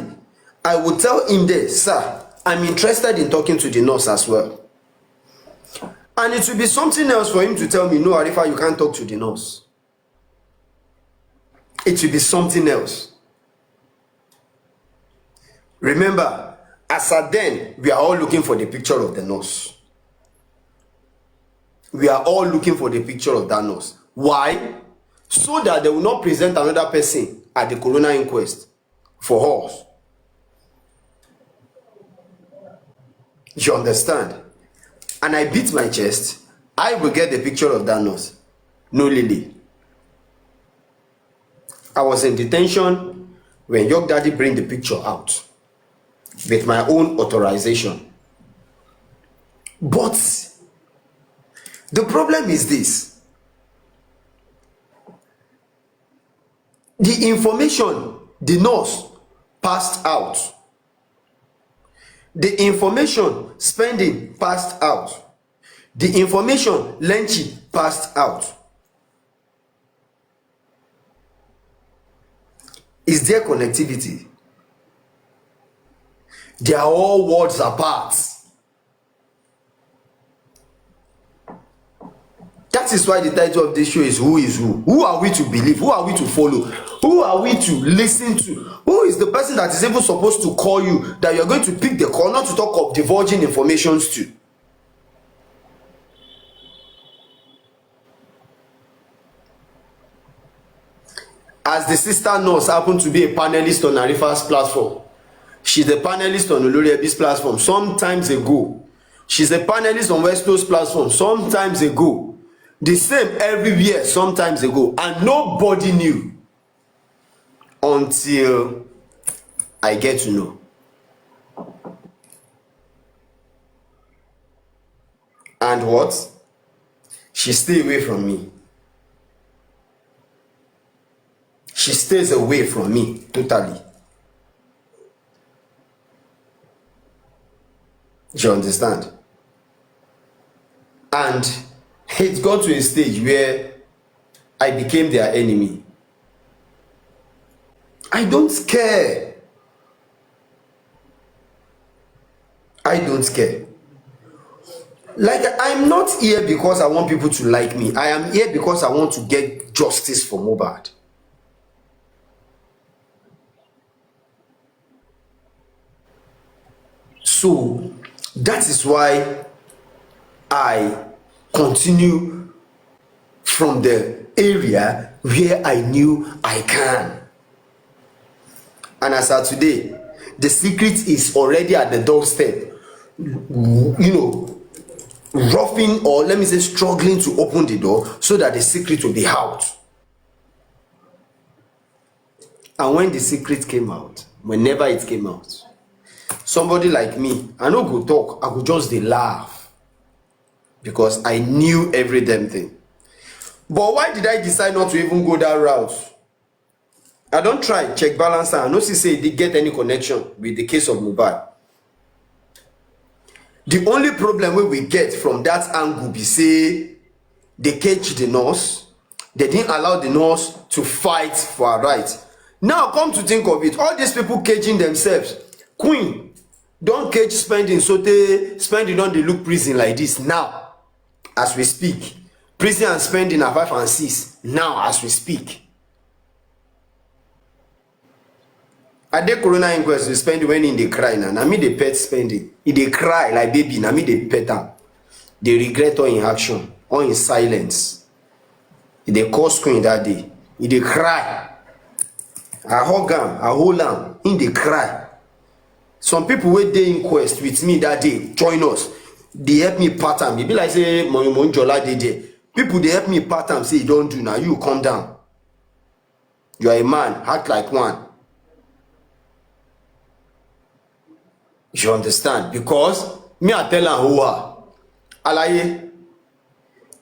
I would tell him this, sir, I'm interested in talking to the nurse as well. And it will be something else for him to tell me, no, Arifa, you can't talk to the nurse. It will be something else. Remember, as at then, we are all looking for the picture of the nurse. We are all looking for the picture of that nurse. Why? So that they will not present another person at the coroner inquest for us. You understand? And I beat my chest. I will get the picture of that nurse. No Lily. I was in detention when York Daddy bring the picture out with my own authorization. But the problem is this. The information the nurse passed out. The information spending passed out. The information Lenchi passed out. Is there connectivity? They are all worlds apart. That is why the title of this show is Who is Who? Who are we to believe? Who are we to follow? Who are we to listen to? Who is the person that is even supposed to call you that you're going to pick the call, not to talk of divulging informations to? As the sister nurse happened to be a panelist on Arifa's platform, she's the panelist on Oloriebi's platform some times ago. She's a panelist on West Coast platform sometimes ago. The same everywhere sometimes ago. And nobody knew until I get to know. And what? She stay away from me. She stays away from me totally. Do you understand? And it got to a stage where I became their enemy. I don't care. I don't care. Like, I'm not here because I want people to like me. I am here because I want to get justice for Mohbad. So that is why I continue from the area where I knew I can. And as of today, the secret is already at the doorstep. You know, roughing, or let me say struggling to open the door so that the secret will be out. And when the secret came out, whenever it came out, somebody like me, I no go talk, I go just dey laugh because I knew every damn thing. But why did I decide not to even go that route? I don't try check balance and I no see say they get any connection with the case of Mohbad. The only problem wey we get from that angle be say they cage the nurse, they didn't allow the nurse to fight for her right. Now come to think of it, all these people caging themselves. Queen don't cage spending, so they spending on the look prison like this now as we speak. Prison and spending are 5 and 6 now as we speak. At the corona inquest, we spend when in the cry now. I mean the pet spending. If they cry like baby, I mean they pet them. They regret all in action, all in silence. If they call screen that day, if they cry, I hug them, I hold them, in they cry. Some people wey dey inquest with me that day join us. They help me pattern. They be like say Monjola dey there. People they help me pattern say you don't do now. You calm down. You are a man, act like one. You understand? Because me I tell am who are. Alaye,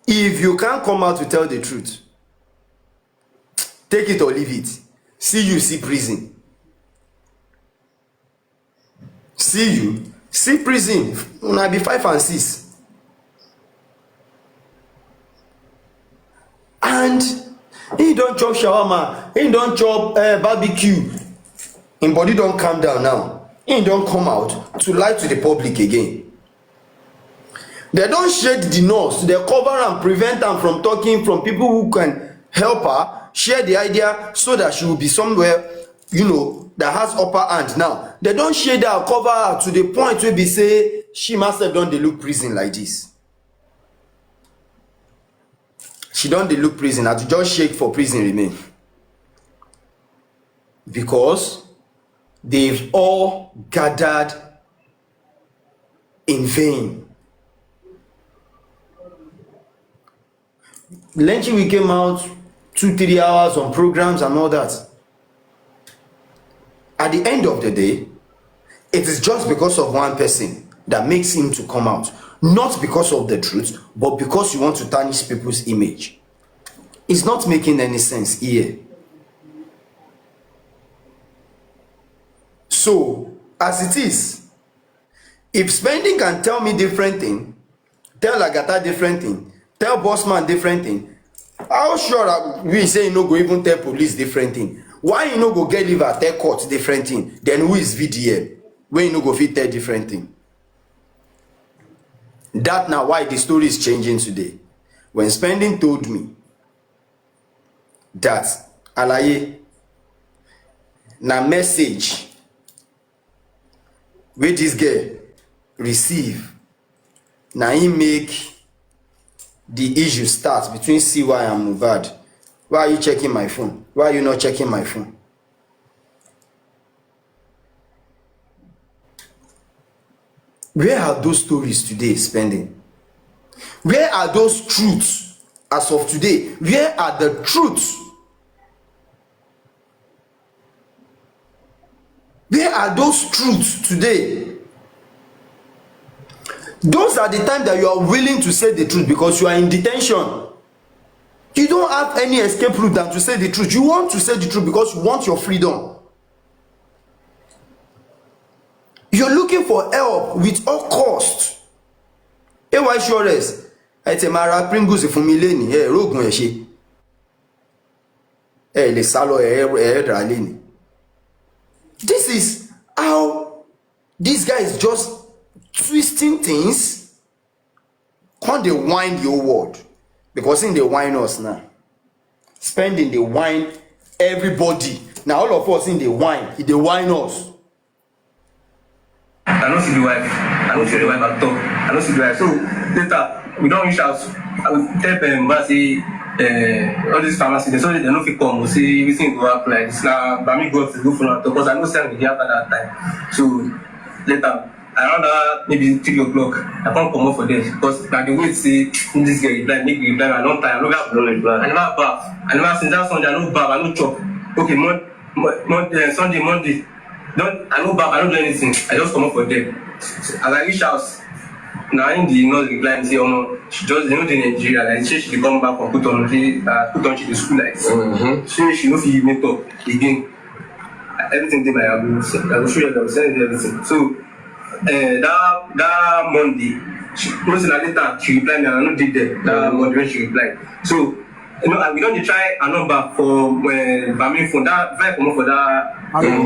if you can't come out to tell the truth, take it or leave it. See you, see prison. See you, see prison. Una be 5 and 6. And he don't chop shawarma, he don't chop barbecue. Him body don't calm down now. He don't come out to lie to the public again. They don't shade the nurse, they cover and prevent them from talking, from people who can help her share the idea so that she will be somewhere, you know, that has upper hand. Now they don't shade her, cover her to the point where they say she must have done the look prison like this. She done the look prison, had to just shake for prison remain. Because they've all gathered in vain. Lynching, we came out 2-3 hours on programs and all that. At the end of the day, it is just because of one person that makes him to come out. Not because of the truth, but because you want to tarnish people's image. It's not making any sense here. So, as it is, if spending can tell me different thing, tell Lagata different thing, tell Bossman different thing, how sure we say you no go even tell police different thing? Why you no go get liver tell court different thing? Then who is VDM? When you no go fit tell different thing? That now why the story is changing today. When spending told me that Alaye na message wey this girl receive, na him make the issue start between CY and Mohbad. Why are you checking my phone? Why are you not checking my phone? Where are those stories today spending? Where are those truths as of today? Where are the truths? Where are those truths today? Those are the times that you are willing to say the truth because you are in detention. You don't have any escape route than to say the truth. You want to say the truth because you want your freedom. You're looking for help with all cost. Why Shores? I tell Mara Pringles fún mi lẹ́ni rògùn ẹ̀ ṣe. Lè sá lọ dra lẹ́ni. This is how this guy is just twisting things. Can't they whine the whole world? Because in the whine us now. Spending the whine everybody. Now all of us in the whine us. I don't see the wife. I don't see the wife at all. I don't see the wife. So later, we don't reach out. I will tell them, say, all these pharmacies, so they don't fit come. We see everything go up like this. Now, but me go to go for that because I know send me after that time. So later, around maybe 3 o'clock, I can't come up for this because like the way say this guy reply, make reply. I don't time. I don't have no reply. I never bath. I never since that Sunday. I don't bath. I don't chop. Okay, Sunday, Monday. I don't bath, I don't do anything. I just come up for them. So, as I reach out, now in the nurse reply and say, oh no, she just in Nigeria, like she come back and put on to the school like she no fit meet up again. Everything they I will show you, I will send you everything. So that Monday, later she replied me and I not did that Monday when she replied. So we don't try a number for Bami phone that vibe come up for that. Yeah. Okay.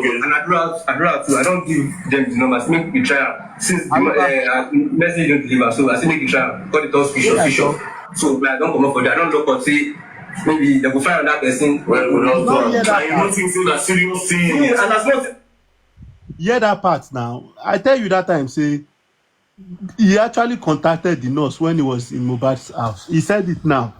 And I draw out too. I don't give them the numbers. Make me try. Since the message don't deliver, so I say make me try. Got it all official. So I don't come up for that. I don't look or say maybe they will find that person. Well, we don't try. You don't think so that serious thing. And that's not. Hear that part now. I tell you that time, say he actually contacted the nurse when he was in Mohbad's house. He said it now.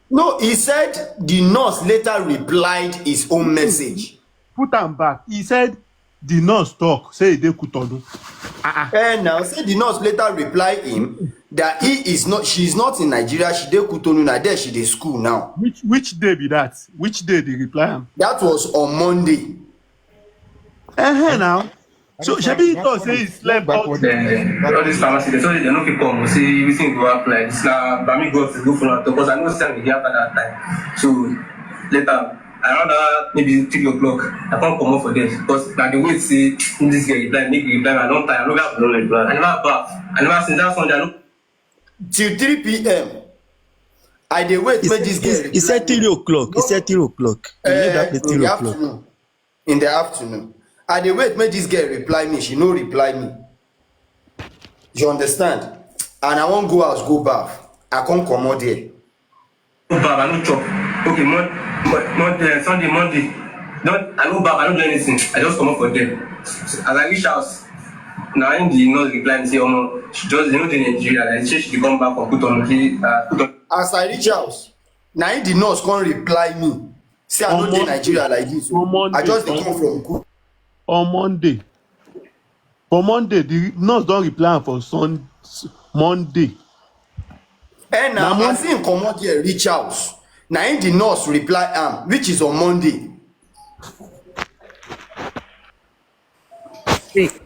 No, he said the nurse later replied his own message. Put him back. He said the nurse talk. Say they could do. And now say the nurse later replied him that she is not in Nigeria. She dey Kutonu now. There she dey school now. Which day be that? Which day they reply him? That was on Monday. Now. So Shebi Ito say he slept out. All these pharmacies, so they don't come. We see everything go up like this. Now, but me go for that because I know send me after that time. So later, around maybe 3 o'clock, I can't come up for this because like the way say this guy reply, make reply. I don't time. I don't have no reply. I never bath. I never since that Sunday. I don't. Till 3 p.m. I dey wait for this guy. He said 3 o'clock. He said 3 o'clock. In the afternoon. I dey wait make this girl reply me. She no reply me. You understand? And I won't go house, go bath. I can't come out there. No bath, I no chop. Okay, Monday, Sunday, Monday. I no bath, I don't do anything. I just come up for them. As I reach house, now in the nurse reply and say, oh no, she just in Nigeria. Like she come back and put on. As I reach house, now in the nurse can't reply me. Say I don't in Nigeria like this. I just come from. On Monday. For Monday, the nurse don't reply for Monday. And now I see him come out here reach out. Now in the nurse reply which is on Monday.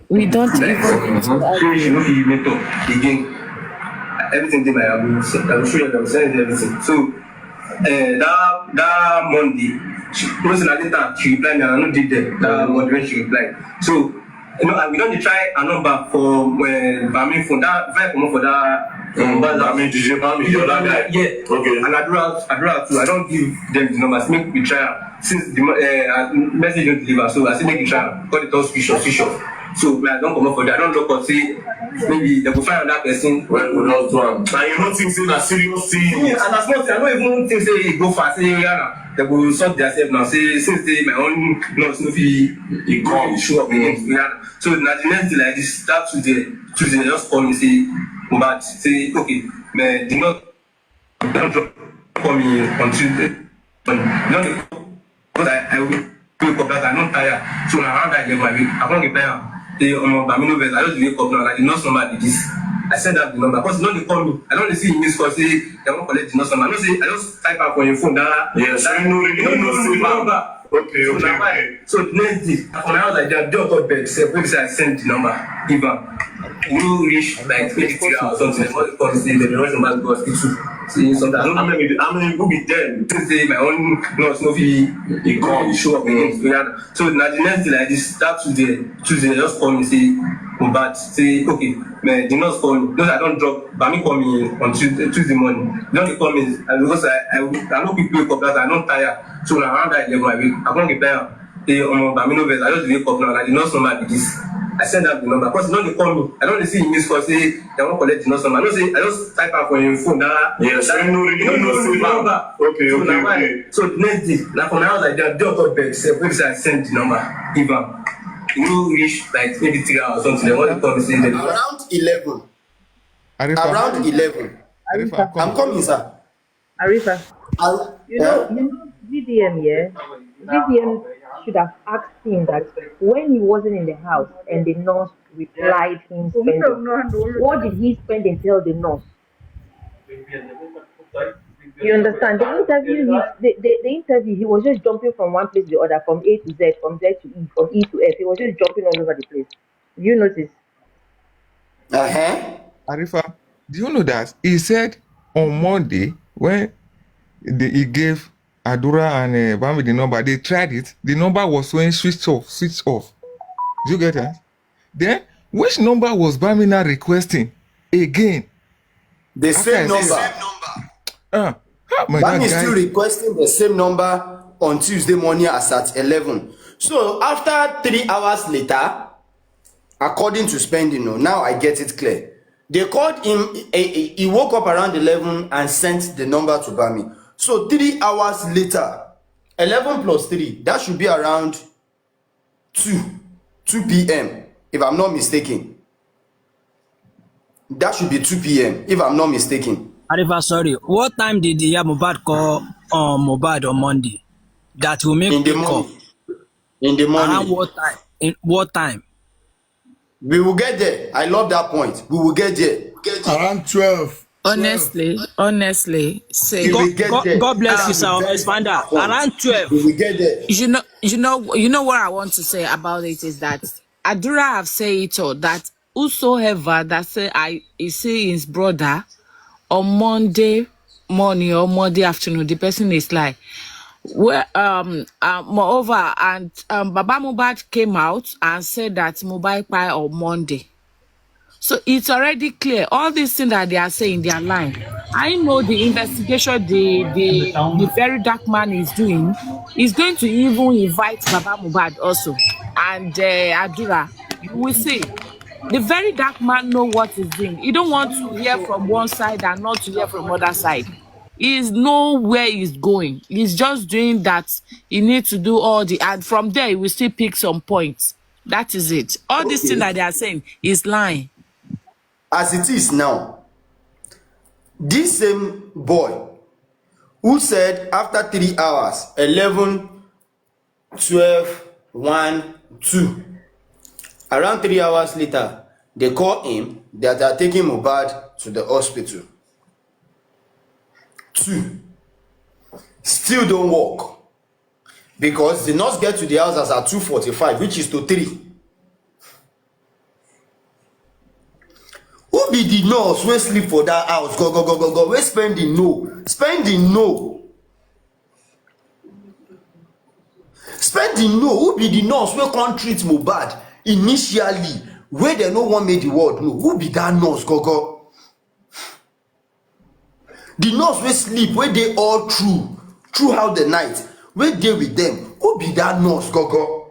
We don't even. She no fit meet up again. Everything they I will show you. I will send you everything. So that Monday. Later she replied me and I not did that when she replied. So we don't try a number for Bami phone that vibe come up for that yeah. Okay. And I draw out too. I don't give them the numbers. Make me try since the message don't deliver. So I say make me try. Got it all official. So I don't come up for that. I don't look or say maybe they will find that person. Well, we don't do it. And you don't think say that serious thing. And that's not. I don't even think say go fast. Say they will sort themselves now. Say since they my own nurse no fit come show up against me. So now the next day like this, that Tuesday just call me say Mohbad say okay, man, do not call me on Tuesday. Because I will wake up that I'm not tired. So around that level I can't get better. I just wake up now, like the nurse number be this. I send out the number because they call me. I don't see miss call say they won't collect the nurse number. I just type out on your phone that number. Okay. So the next day, when I was like that, don't talk back. Say, I send the number. Even you reach like 23 hours or something. What come say the nurse number goes to see something. How many will be there? Say my own nurse no be show up again. So now the next day like this, start Tuesday, just call me say Mohbad. Say okay, man, the nurse call me. Because I don't drop, but me call me on Tuesday morning. They don't call me because I know people wake up that I don't tire. So now around that 11 I wake, I can't get tired. I just wake up now, like the nurse number be this. I send out the number because they call me. I don't see miss call say they won't collect the nurse number. I just type out on your phone that number. Okay. So the next day, like when I was like that, don't talk back. Say, I send the number. Even you reach like maybe 3 hours or something. What they call me say around 11. Arifa. Around 11. Arifa, I'm coming, sir. Arifa, you know VDM, yeah? VDM should have asked him that when he wasn't in the house and the nurse replied him spending, what did he spend and tell the nurse? You understand? The interview, he was just jumping from one place to the other, from A to Z, from Z to E, from E to F. He was just jumping all over the place. You notice? Arifa, do you know that he said on Monday when he gave Adura and Bami the number, they tried it, the number was showing switch off. Do you get that? Then, which number was Bami now requesting again? The same number. Bami is still requesting the same number on Tuesday morning as at 11. So, after 3 hours later, according to spending, now I get it clear. They called him, he woke up around 11 and sent the number to Bami. So 3 hours later, 11 plus 3, that should be around 2 p.m. if I'm not mistaken. That should be 2 p.m. if I'm not mistaken. Arifa, sorry. What time did Mohbad call Mohbad on Monday? That will make in the morning. In the morning. Around what time? In what time? We will get there. I love that point. We will get there. Around 12. Honestly, say God bless you, sir. Expander. Around 12. We will get there. You know what I want to say about it is that Adura have said it all, that whosoever that say I see his brother on Monday morning or Monday afternoon, the person is like, well, moreover, and Baba Mohbad came out and said that Mohbad pie on Monday. So it's already clear. All these things that they are saying, they are lying. I know the investigation the very dark man is doing is going to even invite Baba Mohbad also and Adura. You will see. The very dark man know what he's doing. He don't want to hear from one side and not to hear from other side. He is know where he's going. He's just doing that. He needs to do all the, and from there he will still pick some points. That is it. All these things that they are saying is lying. As it is now, this same boy who said after 3 hours, 11, 12, 1, 2, around 3 hours later, they call him that they are taking Mohbad to the hospital. 2, still don't work because the nurse get to the house as at 2:45, which is to 3. Who be the nurse wey sleep for that house? Go. Wey spending no. Spending no. Spending no. Who be the nurse wey come treat Mohbad initially? Wey dem no wan make the world know. Who be that nurse? Go. The nurse wey sleep, wey dey all throughout the night, wey dey with them. Who be that nurse? Go.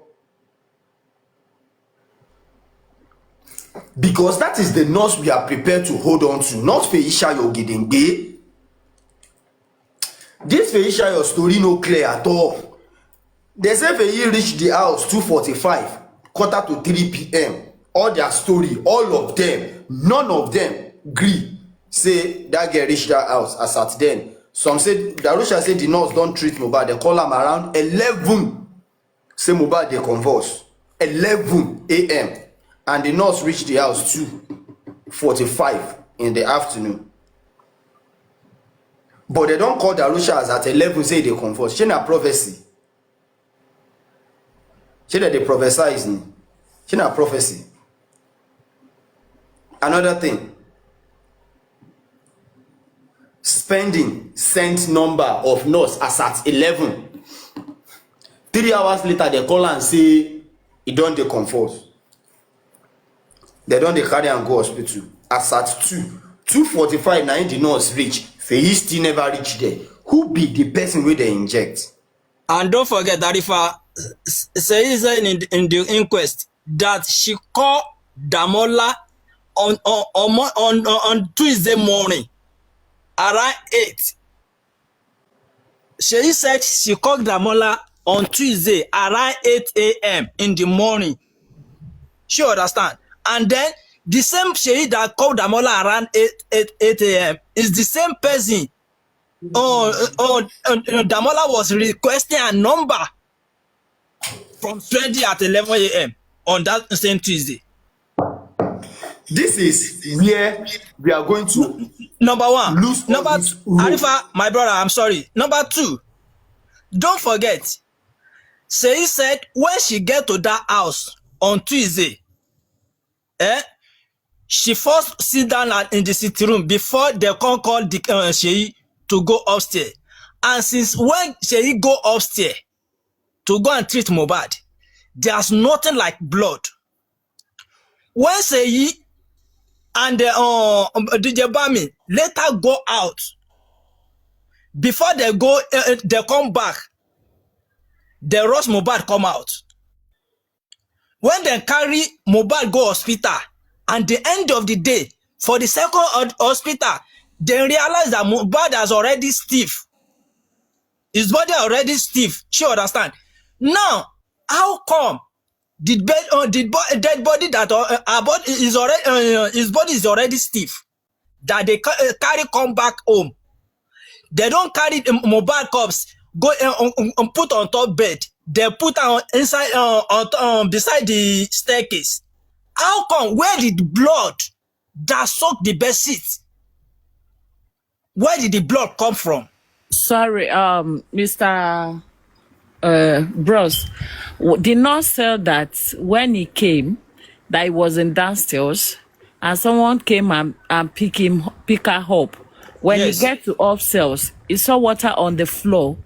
Because that is the nurse we are prepared to hold on to, not Feishayo Gidengbe. This Feishayo story no clear at all. They say Feyi reached the house 2:45, quarter to 3 p.m. All their story, all of them, none of them agree. Say that girl reached that house as at then. Some say, Darusha said the nurse don't treat Mohbad. They call him around 11. Say Mohbad they converse. 11 a.m. and the nurse reached the house 2:45 in the afternoon. But they don't call Darusha at 11 say they comfort. She na prophecy. She that they prophesy. She na prophecy. Another thing. Spending sent number of nurse as at 11. 3 hours later, they call and say he don't dey comfort. They don't dey carry and go hospital. As at 2:45 now the nurse reach. Feyi still never reach there. Who be the person where they inject? And don't forget that if say in the inquest that she called Damola on Tuesday morning around 8. She said she called Damola on Tuesday around 8 a.m. in the morning. She understand? And then the same Sheyi that called Damola around 8 a.m. is the same person. Damola was requesting a number from 20 at 11 a.m. on that same Tuesday. This is where we are going to number one. Lose number Arifa, my brother, I'm sorry. Number 2, don't forget, Sheyi said when she get to that house on Tuesday, she first sit down in the sitting room before they can call the Sheyi to go upstairs. And since when Sheyi go upstairs to go and treat Mohbad, there's nothing like blood. When Sheyi and DJ Bami later go out, before they go, they come back, the rush Mohbad come out. When they carry Mohbad go hospital, and the end of the day, for the second hospital, they realize that Mohbad has already stiff. His body already stiff. She understand? Now, how come the dead body that body is already his body is already stiff, that they carry come back home? They don't carry the Mohbad corpse go put on top bed. They put on inside beside the staircase. How come? Where did the blood that soaked the bed sheet? Where did the blood come from? Sorry, Mr. Bros. The nurse said that when he came, that he was in downstairs, and someone came and pick her up. When he get to upstairs, he saw water on the floor.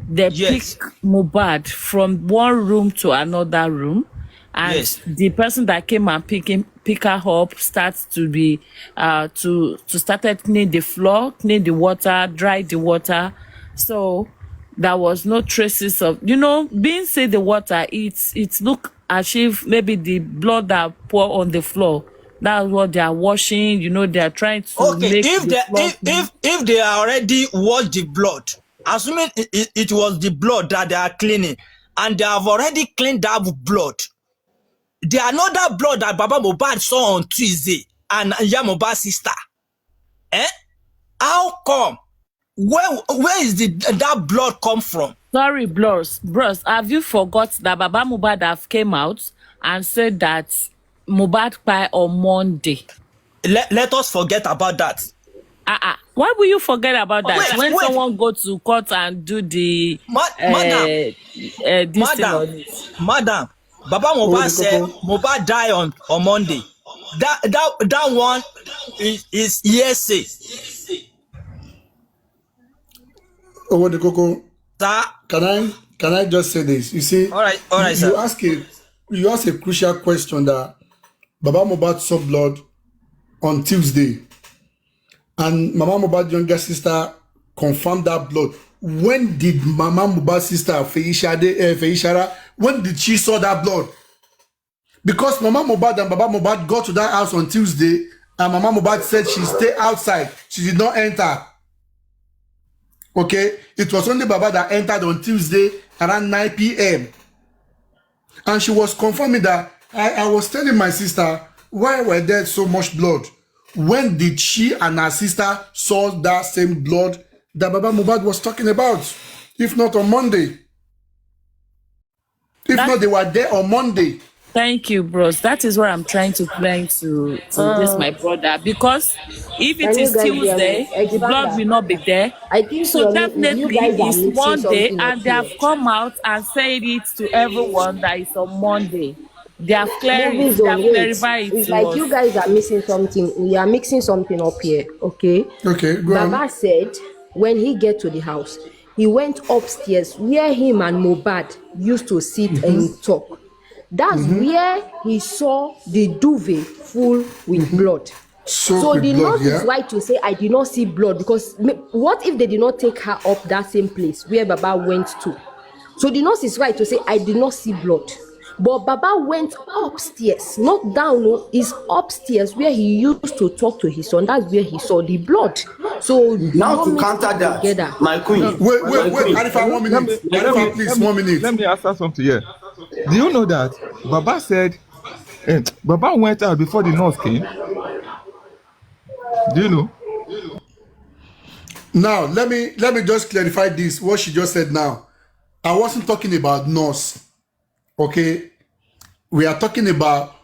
They pick Mohbad from one room to another room, and the person that came and pick her up starts to be to started clean the floor, clean the water, dry the water. So there was no traces of, being said the water. It's look as if maybe the blood that pour on the floor. That's what they are washing. They are trying to make if they already washed the blood, assuming it was the blood that they are cleaning, and they have already cleaned that blood, the another blood that Baba Mohbad saw on Tuesday and Mohbad's sister, how come? Where is that blood come from? Sorry, bros, have you forgot that Baba Mohbad have came out and said that Mohbad pie on Monday? Let us forget about that. Why will you forget about that? When someone go to court and do the madam, Baba Mohbad said Mohbad die on Monday. That one is hearsay. Oh, the Coco. Sir? Can I just say this? You see, all right, sir. You ask a crucial question that Baba Mohbad saw blood on Tuesday, and Mama Mohbad's younger sister confirmed that blood. When did Mama Mohbad's sister Feishara, when did she saw that blood? Because Mama Mohbad and Baba Mohbad got to that house on Tuesday, and Mama Mohbad said she stayed outside. She did not enter. Okay, it was only Baba that entered on Tuesday around 9 p.m. And she was confirming that I was telling my sister, why were there so much blood? When did she and her sister saw that same blood that Baba Mohbad was talking about? If not on Monday. If not, they were there on Monday. Thank you, bros. That is what I'm trying to explain to this my brother. Because if it Can you is guys hear me? Tuesday, the blood Expander. will not be there. I think So you definitely guys are it's mixing Monday, something up and they here. have come out and said it to everyone that it's on Monday. They have cleared Movie it. They zone, have wait. clarified it It's to like you us. guys are missing something. You are mixing something up here, okay? Okay, go on. Baba said when he get to the house, he went upstairs where him and Mohbad used to sit and talk. That's where he saw the duvet full with blood. Soak So with the blood, nurse is yeah? right to say I did not see blood, because what if they did not take her up that same place where Baba went to? So the nurse is right to say I did not see blood. But Baba went upstairs, not down, no, is upstairs where he used to talk to his son. That's where he saw the blood. So Now don't to mix counter it that, together. my queen, Wait, my queen. Arifa, 1 let minute. me let Arifa, me please, let me 1 minute. let me answer something here. Do you know that Baba said Baba went out before the nurse came? Do you know? Now, let me just clarify this, what she just said now. I wasn't talking about nurse, okay? We are talking about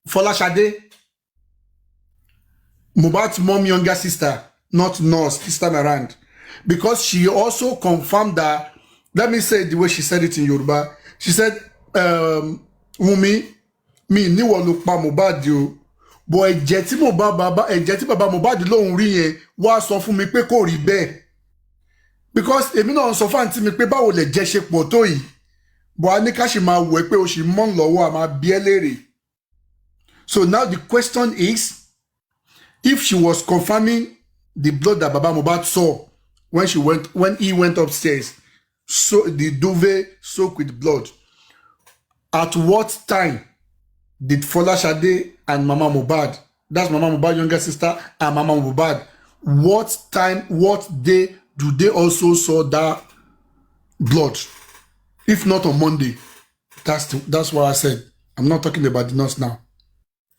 Folashade, Mohbad's mom, younger sister, not nurse this time around. Because she also confirmed that, let me say it the way she said it in Yoruba. She said, Wumi, mi níwọ ló pa Mohbad o, but ẹ̀jẹ̀ tí bàbá Mohbad lòun rí yẹn wá sọ fún mi pé kò rí bẹ́ẹ̀. Because èmi náà sọ fún àǹtí mi pé báwo lè jẹ́ ṣe pọ̀ tó yìí, but a ní ká ṣe máa wẹ̀ pé o ṣì mọ́ lọ́wọ́ a máa bí ẹ́ léèrè. So now the question is, if she was confirming the blood that Baba Mohbad saw when he went upstairs, so the duvet soaked with blood, at what time did Folashade and Mama Mohbad, that's Mama Mohbad's younger sister and Mama Mohbad, what time, what day do they also saw that blood? If not on Monday, that's what I said. I'm not talking about the nurse now.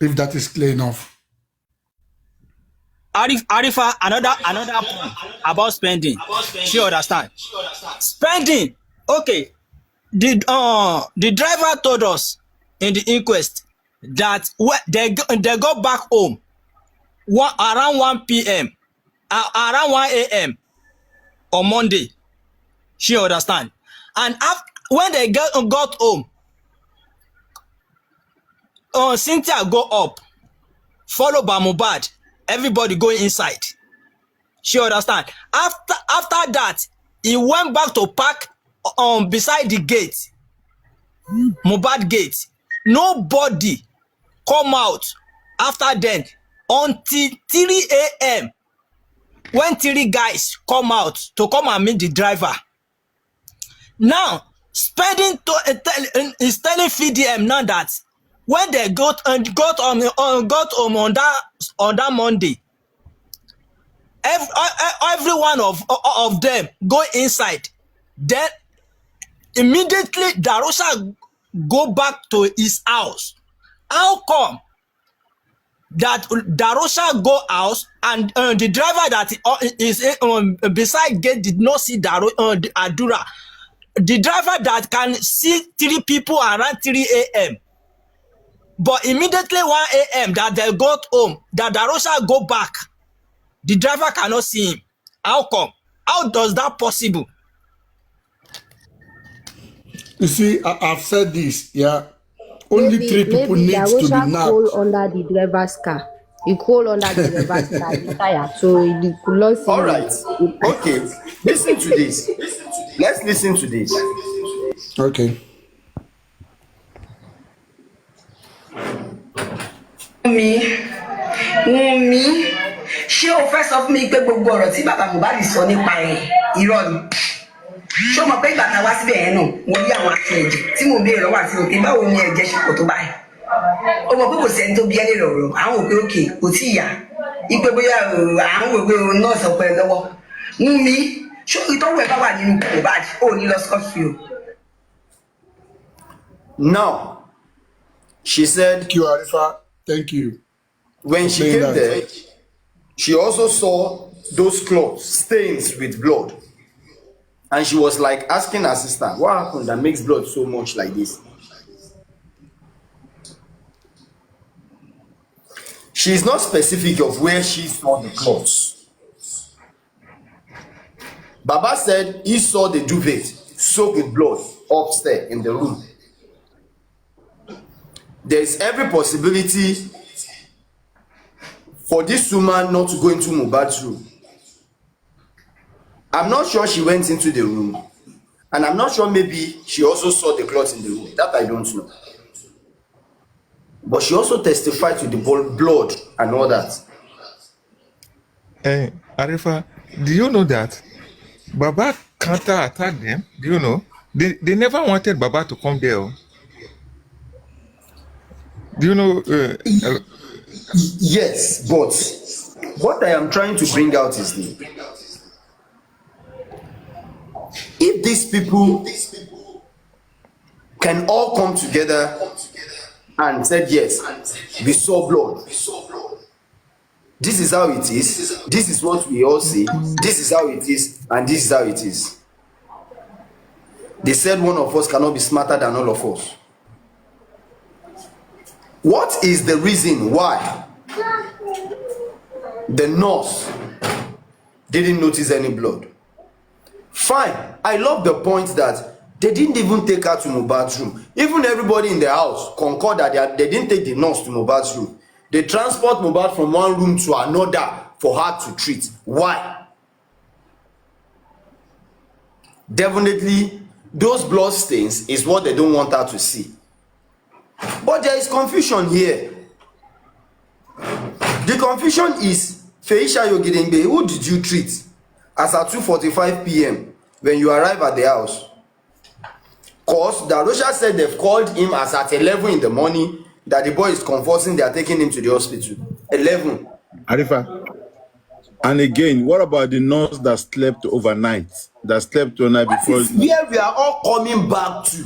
If that is clear enough. Arifa, another point about spending. She understand. Spending, okay. The driver told us in the inquest that they got back home around 1 p.m. Around 1 a.m. on Monday. She understand. And when they got home, Cynthia go up, followed by Mohbad. Everybody going inside. She understand. After that, he went back to park beside the gate, Mohbad gate. Nobody come out after then until 3 a.m. when 3 guys come out to come and meet the driver. Now, spending is telling VDM now that when they got home on that Monday, every one of them go inside. Then immediately Darosha go back to his house. How come that Darosha go house and the driver that is beside gate did not see Adura? The driver that can see 3 people around 3 a.m. But immediately 1 a.m. that they got home, that Darosha go back, the driver cannot see him. How come? How does that possible? You see, I've said this, yeah. Only Maybe 3 people need to be Darosha nabbed. crawl under the driver's car. He crawl under the driver's car, the tire, so he could not see All him. right. Okay. Listen to this. Let's listen to this. Okay. Wùnmí, ṣé o fẹ́ sọ fún mi pé gbogbo ọ̀rọ̀ tí bàbá Mohbad sọ nípa ẹ̀ irọ́ ni? Ṣé o mọ̀ pé ìgbà tá a wá síbẹ̀ yẹn náà mo rí àwọn aṣọ ẹ̀jẹ̀ tí mo béèrè lọ́wọ́ àti òkè báwo ni ẹ̀jẹ̀ ṣe pọ̀ tó báyìí? O mọ̀ pé kò sẹ́ni tó bí ẹ́ lérò ọ̀rọ̀ àwọn òpè òkè kò tí ì yá ipe bóyá àwọn òpè nọ́ọ̀sì ọ̀pẹ lọ́wọ́. Wùnmí, ṣé ìtọ́wò ẹ̀ bá wà nínú Mohbad ò ní lọ sọ́ọ̀sì o? Now, she said, Thank you, Arifa. Thank you. when she Saying came that. there, she also saw those clothes, stains with blood. And she was like asking her sister, what happened that makes blood so much like this? She is not specific of where she saw the cloths. Baba said he saw the duvet soaked with blood upstairs in the room. There is every possibility for this woman not to go into Mohbad's room. I'm not sure she went into the room, and I'm not sure maybe she also saw the cloth in the room. That I don't know. But she also testified to the blood and all that. Hey, Arifa, do you know that Baba counter-attacked them? Do you know? They never wanted Baba to come there. Do you know? Yes, but what I am trying to bring out is this. If these people can all come together and said, yes, we saw blood. This is how it is. This is what we all see. This is how it is, and this is how it is. They said one of us cannot be smarter than all of us. What is the reason why the nurse didn't notice any blood? Fine. I love the point that they didn't even take her to Mohbad's room. Even everybody in the house concord that they didn't take the nurse to Mohbad's room. They transport Mohbad from one room to another for her to treat. Why? Definitely, those blood stains is what they don't want her to see. But there is confusion here. The confusion is, Feisha Yogidengbe, who did you treat as at 2:45 p.m. when you arrive at the house? Because Darosha said they've called him as at 11 in the morning, that the boy is confessing they are taking him to the hospital. 11. Arifa. And again, what about the nurse that slept overnight? That slept overnight before? This is where we are all coming back to.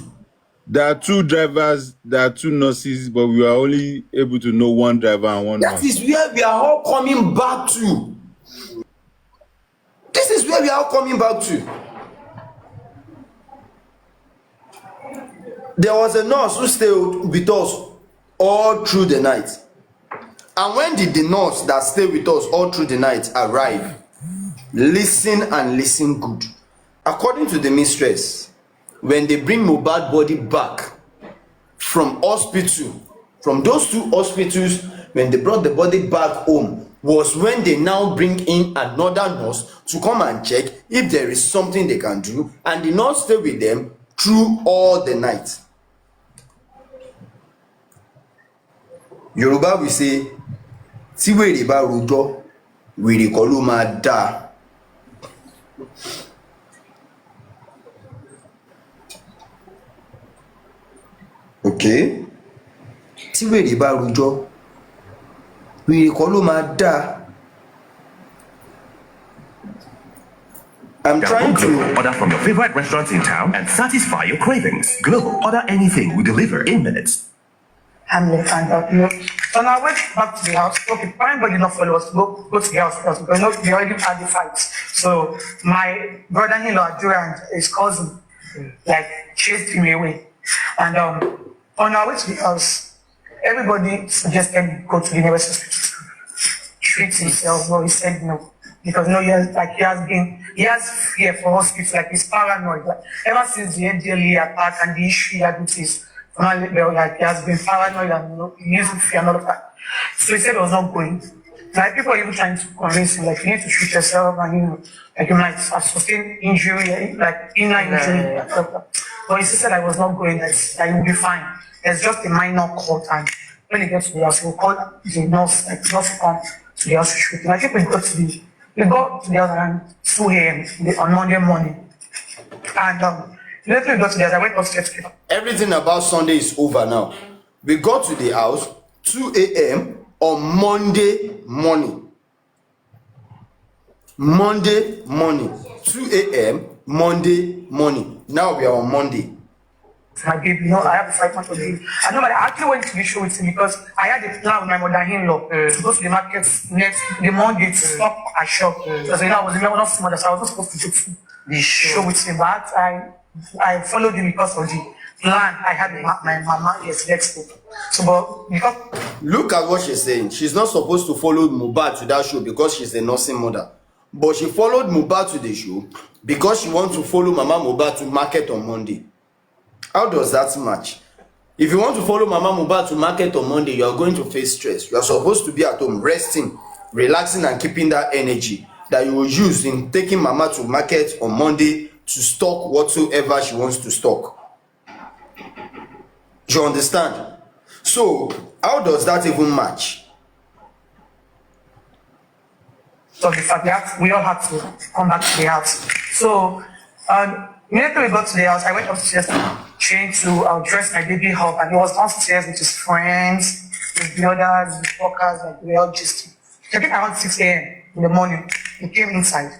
There are two drivers, there are two nurses, but we are only able to know one driver and one nurse. That is where we are all coming back to. This is where we are all coming back to. There was a nurse who stayed with us all through the night. And when did the nurse that stayed with us all through the night arrive? Listen and listen good. According to the mistress, when they bring Mohbad body back from hospital, from those two hospitals, when they brought the body back home, was when they now bring in another nurse to come and check if there is something they can do, and the nurse stayed with them through all the night. Yoruba will say, tí wèrè bá rojọ́, wèrè kọ́ ló máa dá. Okay? Tí wèrè bá rojọ́, wèrè kọ́ ló máa dá. I'm trying to order from your favorite restaurants in town and satisfy your cravings. Globo, order anything, we deliver in minutes. I'm left and out. On our way back to the house, okay, fine, but enough for us to go to the house first because we already had the fight. So my brother-in-law, and his cousin, chased him away. And on our way to the house, everybody suggested go to the nearest hospital to treat himself, but he said no. Because he has fear for hospital, he's paranoid. Ever since the NDLA attack and the issue he had with his family, he has been paranoid and he used to fear and all of that. So he said he was not going. People are even trying to convince him, you need to treat yourself and you might sustain injury, inner injury. But he said I was not going, that he will be fine. There's just a minor cut, and when he gets to the house, he will call the nurse, to come to the house to treat him. I think we got to the house around 2 a.m. on Monday morning. And immediately we got to the house, I went upstairs. Everything about Sunday is over now. We got to the house 2 a.m. on Monday morning. Monday morning. 2 a.m. Monday morning. Now we are on Monday. My baby, I have a 5 month old baby. I know, but I actually went to the show with him because I had a plan with my mother-in-law to go to the market the Monday to stop at shop. Because I was in one of the mothers, so I was not supposed to do food. the show with me, but I followed him because of the plan I had with my mama yesterday. So, but because Look at what she's saying. She's not supposed to follow Mohbad to that show because she's a nursing mother. But she followed Mohbad to the show because she wants to follow Mama Mohbad to market on Monday. How does that match? If you want to follow Mama Mohbad to market on Monday, you are going to face stress. You are supposed to be at home, resting, relaxing, and keeping that energy that you will use in taking Mama to market on Monday to stock whatsoever she wants to stock. Do you understand? So, how does that even match? So the fact that we all had to come back to the house. So immediately we got to the house, I went upstairs to change to dress my baby up, and he was downstairs with his friends, with the others, the workers, like we all just. I think around 6 a.m. in the morning, he came inside,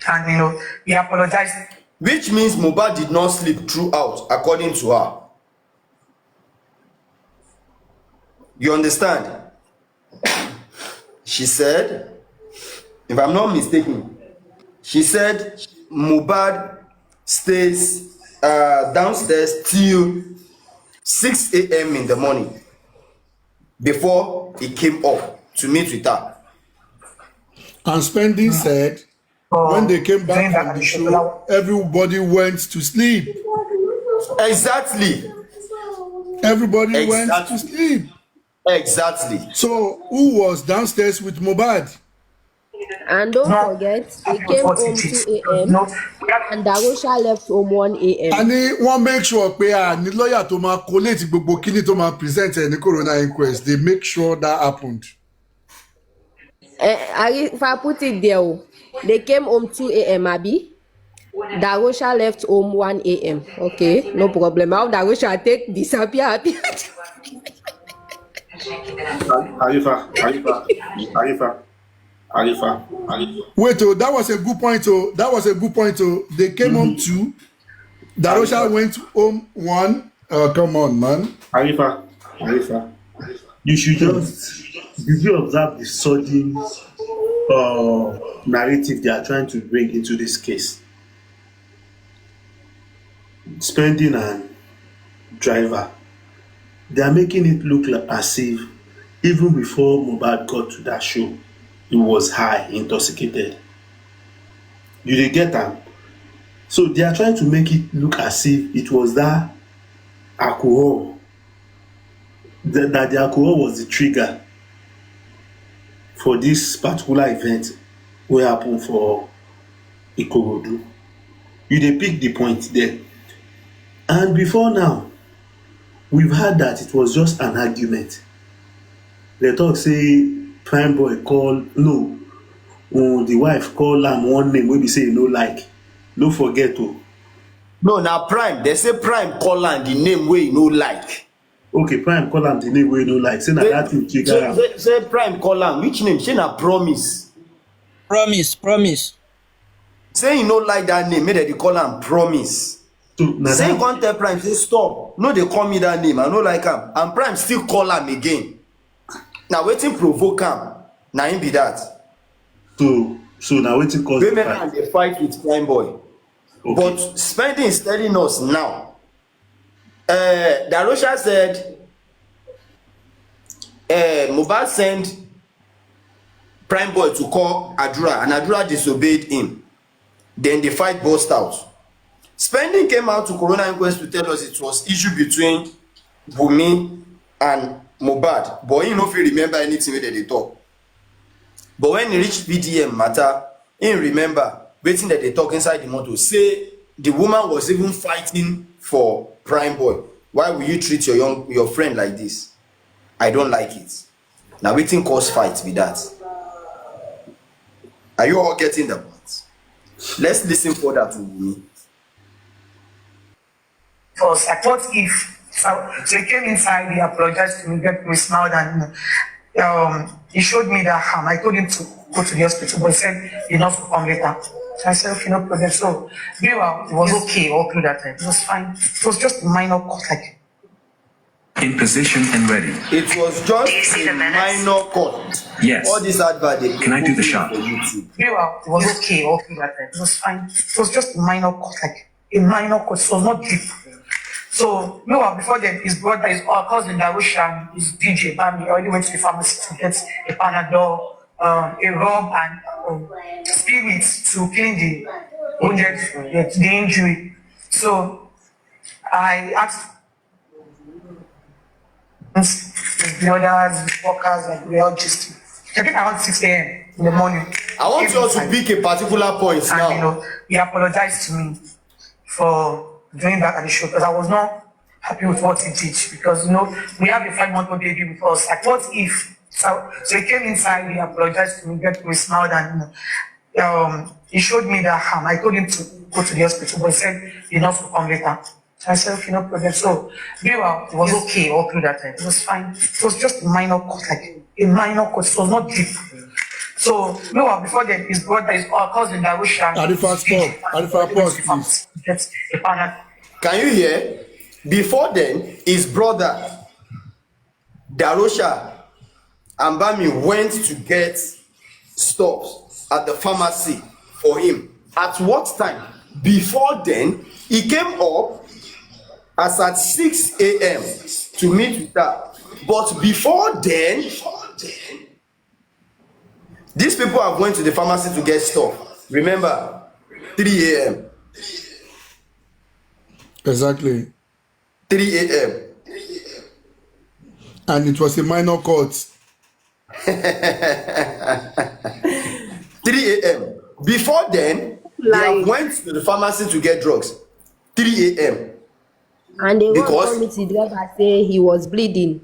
and he apologized. Which means Mohbad did not sleep throughout, according to her. You understand? She said, if I'm not mistaken, she said Mohbad stays downstairs till 6 a.m. in the morning before he came up to meet with her. And Spending said when they came back from the show, everybody went to sleep. Exactly. Everybody went to sleep. Exactly. So who was downstairs with Mohbad? And don't forget, he came home 2 a.m. and Darosha left home 1 a.m. And he won't make sure pé ní lawyer tó máa collate gbogbo kíní tó máa present ní corona inquest. They make sure that happened. If I put it there, they came home 2 a.m. Abi. Darosha left home 1 a.m. Okay, no problem. How Darosha take disappear? Arifa. Wait, that was a good point. They came home 2. Darosha went home 1. Come on, man. Arifa. You should did you observe the sudden narrative they are trying to bring into this case? Spending and driver. They are making it look like as if even before Mohbad got to that show, he was high, intoxicated. You dey get am? So they are trying to make it look as if it was that alcohol, that the alcohol was the trigger for this particular event wey happen for Ikorodu. You dey pick the point there. And before now, we've heard that it was just an argument. They talk say prime boy the wife call am one name wey be say e no like. No forget o. No, na prime. They say prime call am the name wey e no like. Okay, prime call am the name wey e no like. Say na that thing trigger am. Say prime call am which name? Say na promise. Promise. Say e no like that name, make dem dey call am promise. So, say e come tell prime say stop, no dey call me that name, I no like am, and prime still call am again. Na wetin provoke am, na him be that. So na wetin cause the women fight? and dey fight with prime boy. Okay. But Spending is telling us now. Darosha said Mohbad sent prime boy to call Adura, and Adura disobeyed him. Then the fight burst out. Spending came out to Corona Inquest to tell us it was issue between Wunmi and Mohbad, but he no fit remember anything wey they talk. But when he reach VDM matter, he remember wetin that they talk inside the motor. Say the woman was even fighting for prime boy. Why will you treat your friend like this? I don't like it. Now wetin cause fight be that? Are you all getting the point? Let's listen further to Wunmi. Because I thought if so he came inside, he apologized to me, we smiled, and he showed me that I told him to go to the hospital, but he said enough to come later. So I said, okay, no problem. So it was okay all through that time. It was fine. It was just a minor cut, like In position and ready. It was just a minor cut. Yes. All this advert they Can I do the shot? for YouTube. Meanwhile, it was okay all through that time. It was fine. It was just a minor cut, like a minor cut. It was not deep. So, meanwhile, before then, his brother, his cousin Darusha, his DJ Bami, already went to the pharmacy to get a Panadol, a rub, and spirits to clean the wounded, the injury. So, I asked the others, workers, like we all just I think around 6 a.m. in the morning. I want you all to pick a particular point and, now. You know, he apologized to me for doing that at the show because I was not happy with what he did because you know we have a 5-month-old baby with us. Like what if? So he came inside, he apologized to me, we smiled, and you know, he showed me that harm. I told him to go to the hospital, but he said he not to come later. I said, okay, no problem. So, meanwhile, it was okay all through that time. It was fine. It was just a minor cut, like a minor cut. It was not deep. So, meanwhile, before then, his brother, his cousin, Darusha. Arifa, stop. Arifa, pause, please. Can you hear? Before then, his brother, Darusha, and Bami went to get stuff at the pharmacy for him. At what time? Before then, he came up as at 6 a.m. to meet with her. But before then, these people have went to the pharmacy to get stuff. Remember, 3 a.m. Exactly. 3 a.m. And it was a minor cut. 3 a.m. Before then, they have went to the pharmacy to get drugs. 3 a.m. And they want me to driver say he was bleeding.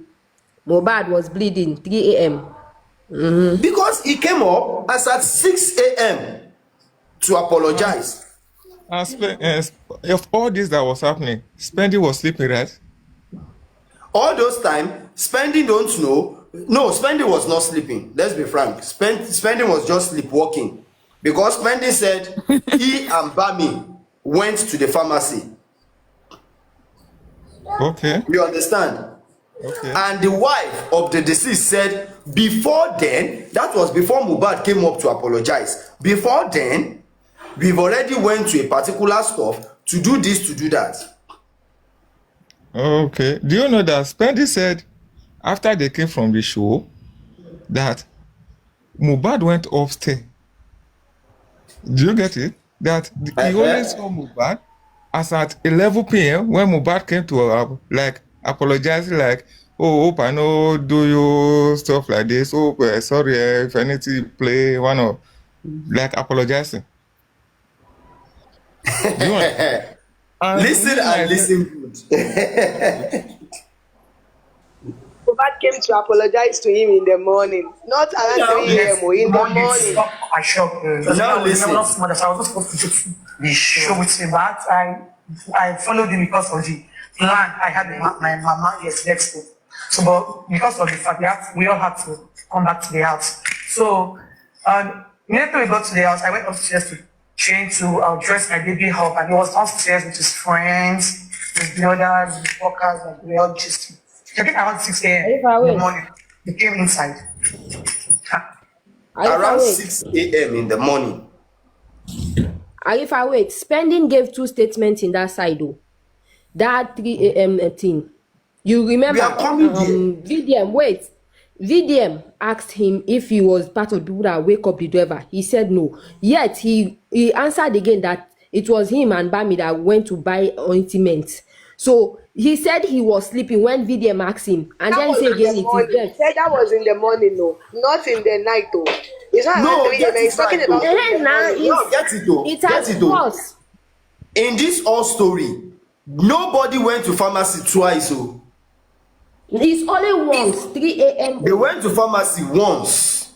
Mohbad was bleeding 3 a.m. Because he came up as at 6 a.m. to apologize. Of all this that was happening, Spendy was sleeping, right? All those time, Spendy don't know. No, Spendy was not sleeping. Let's be frank. Spendy was just sleepwalking. Because Spendy said he and Bami went to the pharmacy. Okay. You understand? Okay. And the wife of the deceased said before then, that was before Mohbad came up to apologize. Before then, we've already went to a particular stuff to do this, to do that. Okay. Do you know that Spendy said after they came from the show that Mohbad went upstairs? Do you get it? That he only saw Mohbad as at 11 p.m. when Mohbad came to apologizing, like, oh, hope I know do you stuff like this. Oh, sorry if I need to play one of like apologizing. Listen and listen good. Mohbad came to apologize to him in the morning, not around 3 a.m. in the morning. I shocked. Now listen. I was not supposed to do the show with him, but I followed him because of the plan I had with my mama next day. So, but because of the fact that we all had to come back to the house. So, immediately we got to the house, I went upstairs to change to dress my baby up, and he was downstairs with his friends, with the others, with workers, and we all just. I think around 6 a.m. in the morning, he came inside. Around 6 a.m. in the morning. Arifa, wait. Spending gave 2 statements in that side, though. That 3 a.m. thing. You remember? VDM asked him if he was part of the people that wake up the driver. He said no. Yet he answered again that it was him and Bami that went to buy ointment. So he said he was sleeping when VDM asked him, and then he said again it is dead. He said that was in the morning, no, not in the night, though. It's not No, 3 a.m. He's talking about. No, get it though. It has worse. In this whole story, nobody went to pharmacy twice. So it's only once, 3 a.m. They went to pharmacy once.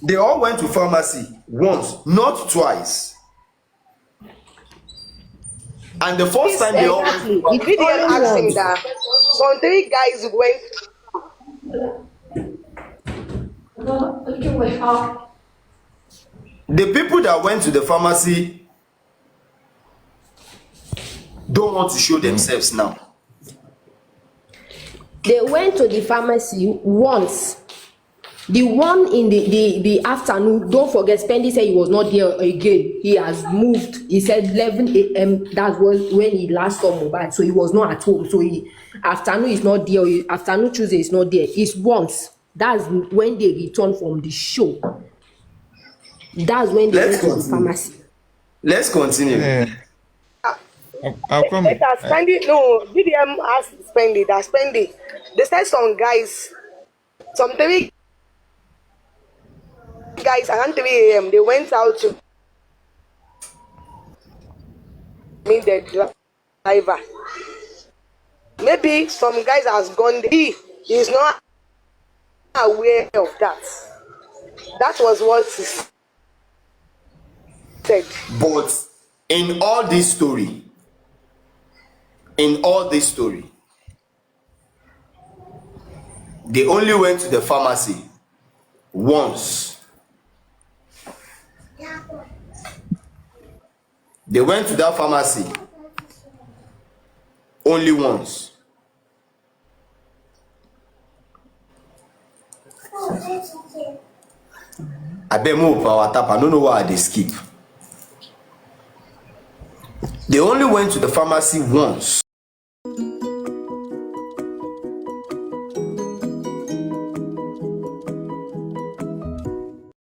They all went to pharmacy once, not twice. And the first time they all went to He didn't ask him that. Some 3 guys went. The people that went to the pharmacy don't want to show themselves now. They went to the pharmacy once. The one in the afternoon, don't forget, Spendy said he was not there again. He has moved. He said 11 a.m. That was when he last saw Mohbad. So he was not at home. So afternoon is not there. Afternoon Tuesday is not there. It's once. That's when they return from the show. That's when they went to the pharmacy. Let's continue. I'll come. That Spendy, no, DDM asked Spendy, that Spendy. They said some guys, some 3 guys around 3 a.m. they went out to meet the driver. Maybe some guys has gone there. He is not aware of that. That was what he said. But in all this story, they only went to the pharmacy once. They went to that pharmacy only once. I bet more power tap. I don't know why they skip. They only went to the pharmacy once.